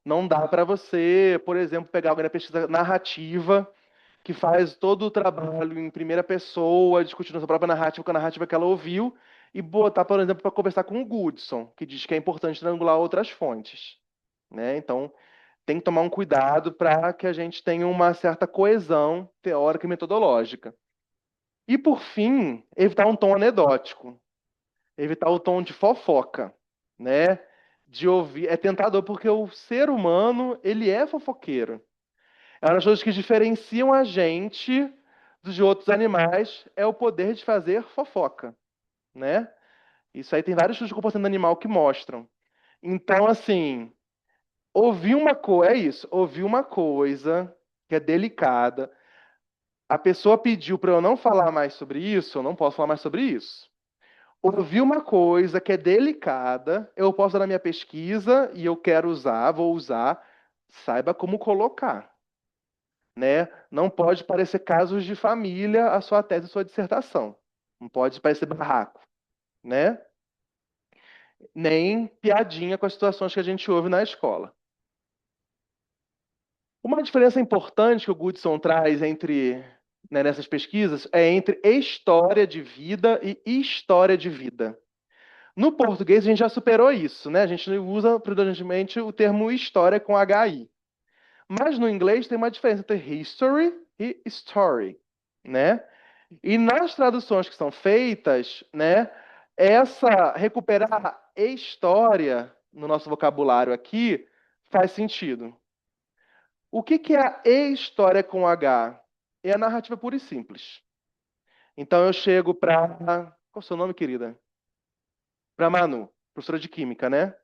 Não dá para você, por exemplo, pegar alguém da pesquisa narrativa que faz todo o trabalho em primeira pessoa, discutindo a sua própria narrativa com a narrativa que ela ouviu e botar, por exemplo, para conversar com o Goodson, que diz que é importante triangular outras fontes, né? Então, tem que tomar um cuidado para que a gente tenha uma certa coesão teórica e metodológica. E, por fim, evitar um tom anedótico, evitar o tom de fofoca, né? De ouvir. É tentador porque o ser humano, ele é fofoqueiro. É uma das coisas que diferenciam a gente de outros animais, é o poder de fazer fofoca, né? Isso aí tem vários estudos de comportamento animal que mostram. Então, assim, é isso, ouvir uma coisa que é delicada, a pessoa pediu para eu não falar mais sobre isso, eu não posso falar mais sobre isso. Ouvir uma coisa que é delicada, eu posso dar na minha pesquisa e eu quero usar, vou usar, saiba como colocar. né? Não pode parecer casos de família a sua tese, a sua dissertação. Não pode parecer barraco, né? Nem piadinha com as situações que a gente ouve na escola. Uma diferença importante que o Goodson traz nessas pesquisas é entre história de vida e história de vida. No português, a gente já superou isso, né? A gente usa predominantemente o termo história com HI. Mas no inglês tem uma diferença entre history e story, né? E nas traduções que são feitas, né, essa recuperar história no nosso vocabulário aqui faz sentido. O que é a história com H? É a narrativa pura e simples. Então eu chego para. Qual é o seu nome, querida? Para Manu, professora de Química, né?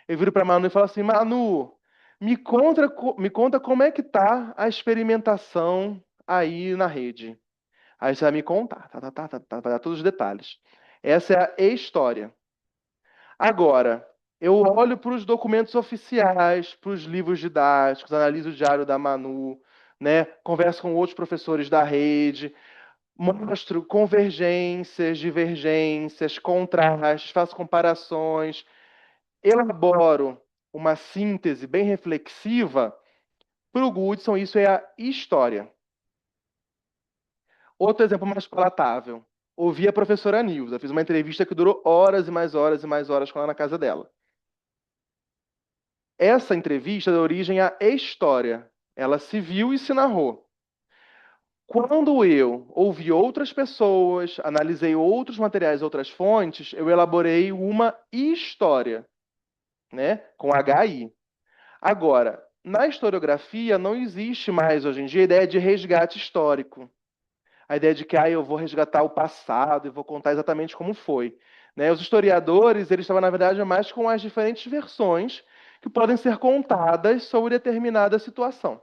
Eu viro para Manu e falo assim: Manu, me conta como é que tá a experimentação aí na rede. Aí você vai me contar, vai dar todos os detalhes. Essa é a história. Agora, eu olho para os documentos oficiais, para os livros didáticos, analiso o diário da Manu, né? Converso com outros professores da rede, mostro convergências, divergências, contrastes, faço comparações, elaboro uma síntese bem reflexiva. Para o Goodson, isso é a história. Outro exemplo mais palatável. Ouvi a professora Nilza, fiz uma entrevista que durou horas e mais horas e mais horas com ela na casa dela. Essa entrevista dá origem à história. Ela se viu e se narrou. Quando eu ouvi outras pessoas, analisei outros materiais, outras fontes, eu elaborei uma história, né, com HI. Agora, na historiografia não existe mais hoje em dia a ideia de resgate histórico. A ideia de que eu vou resgatar o passado e vou contar exatamente como foi. Né? Os historiadores, eles estavam, na verdade, mais com as diferentes versões que podem ser contadas sobre determinada situação.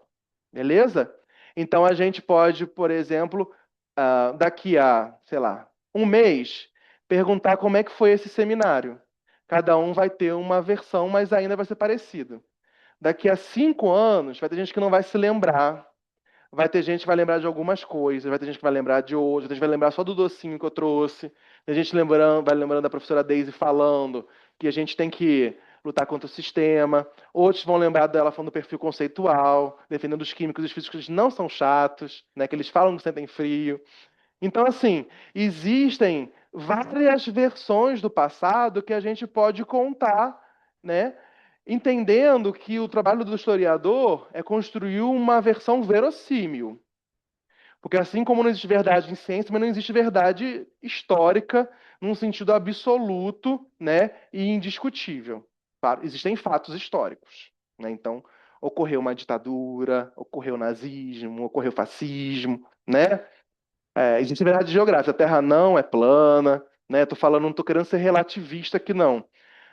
Beleza? Então, a gente pode, por exemplo, daqui a, sei lá, um mês, perguntar como é que foi esse seminário. Cada um vai ter uma versão, mas ainda vai ser parecido. Daqui a 5 anos, vai ter gente que não vai se lembrar. Vai ter gente que vai lembrar de algumas coisas, vai ter gente que vai lembrar de outras, vai ter gente que vai lembrar só do docinho que eu trouxe. Tem gente vai lembrando da professora Daisy falando que a gente tem que lutar contra o sistema. Outros vão lembrar dela falando do perfil conceitual, defendendo os químicos e os físicos que não são chatos, né, que eles falam que sentem frio. Então, assim, existem várias versões do passado que a gente pode contar, né? Entendendo que o trabalho do historiador é construir uma versão verossímil. Porque assim como não existe verdade em ciência, também não existe verdade histórica num sentido absoluto, né, e indiscutível. Claro, existem fatos históricos, né? Então, ocorreu uma ditadura, ocorreu nazismo, ocorreu fascismo, né? Existe verdade geográfica. A Terra não é plana, né? Tô falando, não tô querendo ser relativista aqui não,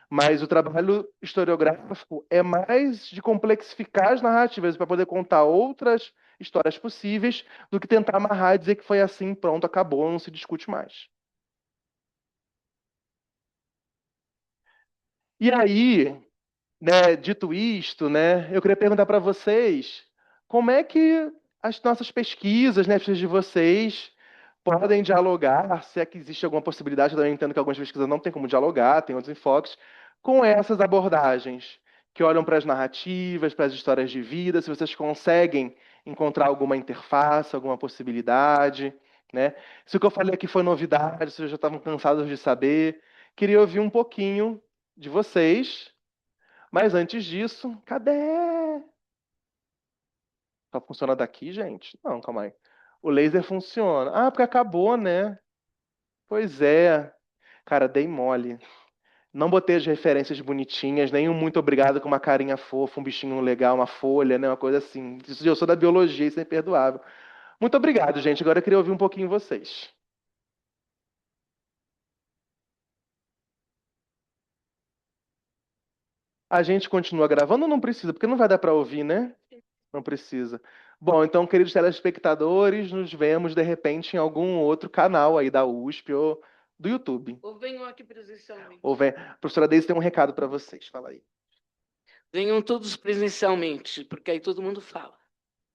mas o trabalho historiográfico é mais de complexificar as narrativas para poder contar outras histórias possíveis do que tentar amarrar e dizer que foi assim, pronto, acabou, não se discute mais. E aí, né, dito isto, né, eu queria perguntar para vocês como é que as nossas pesquisas, né, pesquisas de vocês, podem dialogar, se é que existe alguma possibilidade, eu também entendo que algumas pesquisas não têm como dialogar, tem outros enfoques, com essas abordagens que olham para as narrativas, para as histórias de vida, se vocês conseguem encontrar alguma interface, alguma possibilidade, né? Se o que eu falei aqui foi novidade, se vocês já estavam cansados de saber, queria ouvir um pouquinho de vocês, mas antes disso, cadê? Só funciona daqui, gente? Não, calma aí. O laser funciona. Ah, porque acabou, né? Pois é. Cara, dei mole. Não botei as referências bonitinhas, nem um muito obrigado com uma carinha fofa, um bichinho legal, uma folha, né? Uma coisa assim. Isso eu sou da biologia, isso é imperdoável. Muito obrigado, gente. Agora eu queria ouvir um pouquinho vocês. A gente continua gravando ou não precisa? Porque não vai dar para ouvir, né? Não precisa. Bom, então, queridos telespectadores, nos vemos de repente em algum outro canal aí da USP ou do YouTube. Ou venham aqui presencialmente. A professora Deise tem um recado para vocês. Fala aí. Venham todos presencialmente, porque aí todo mundo fala.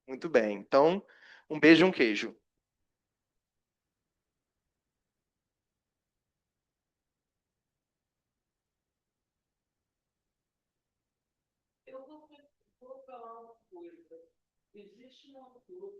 Muito bem. Então, um beijo e um queijo. Eu vou falar uma coisa. Existe um autor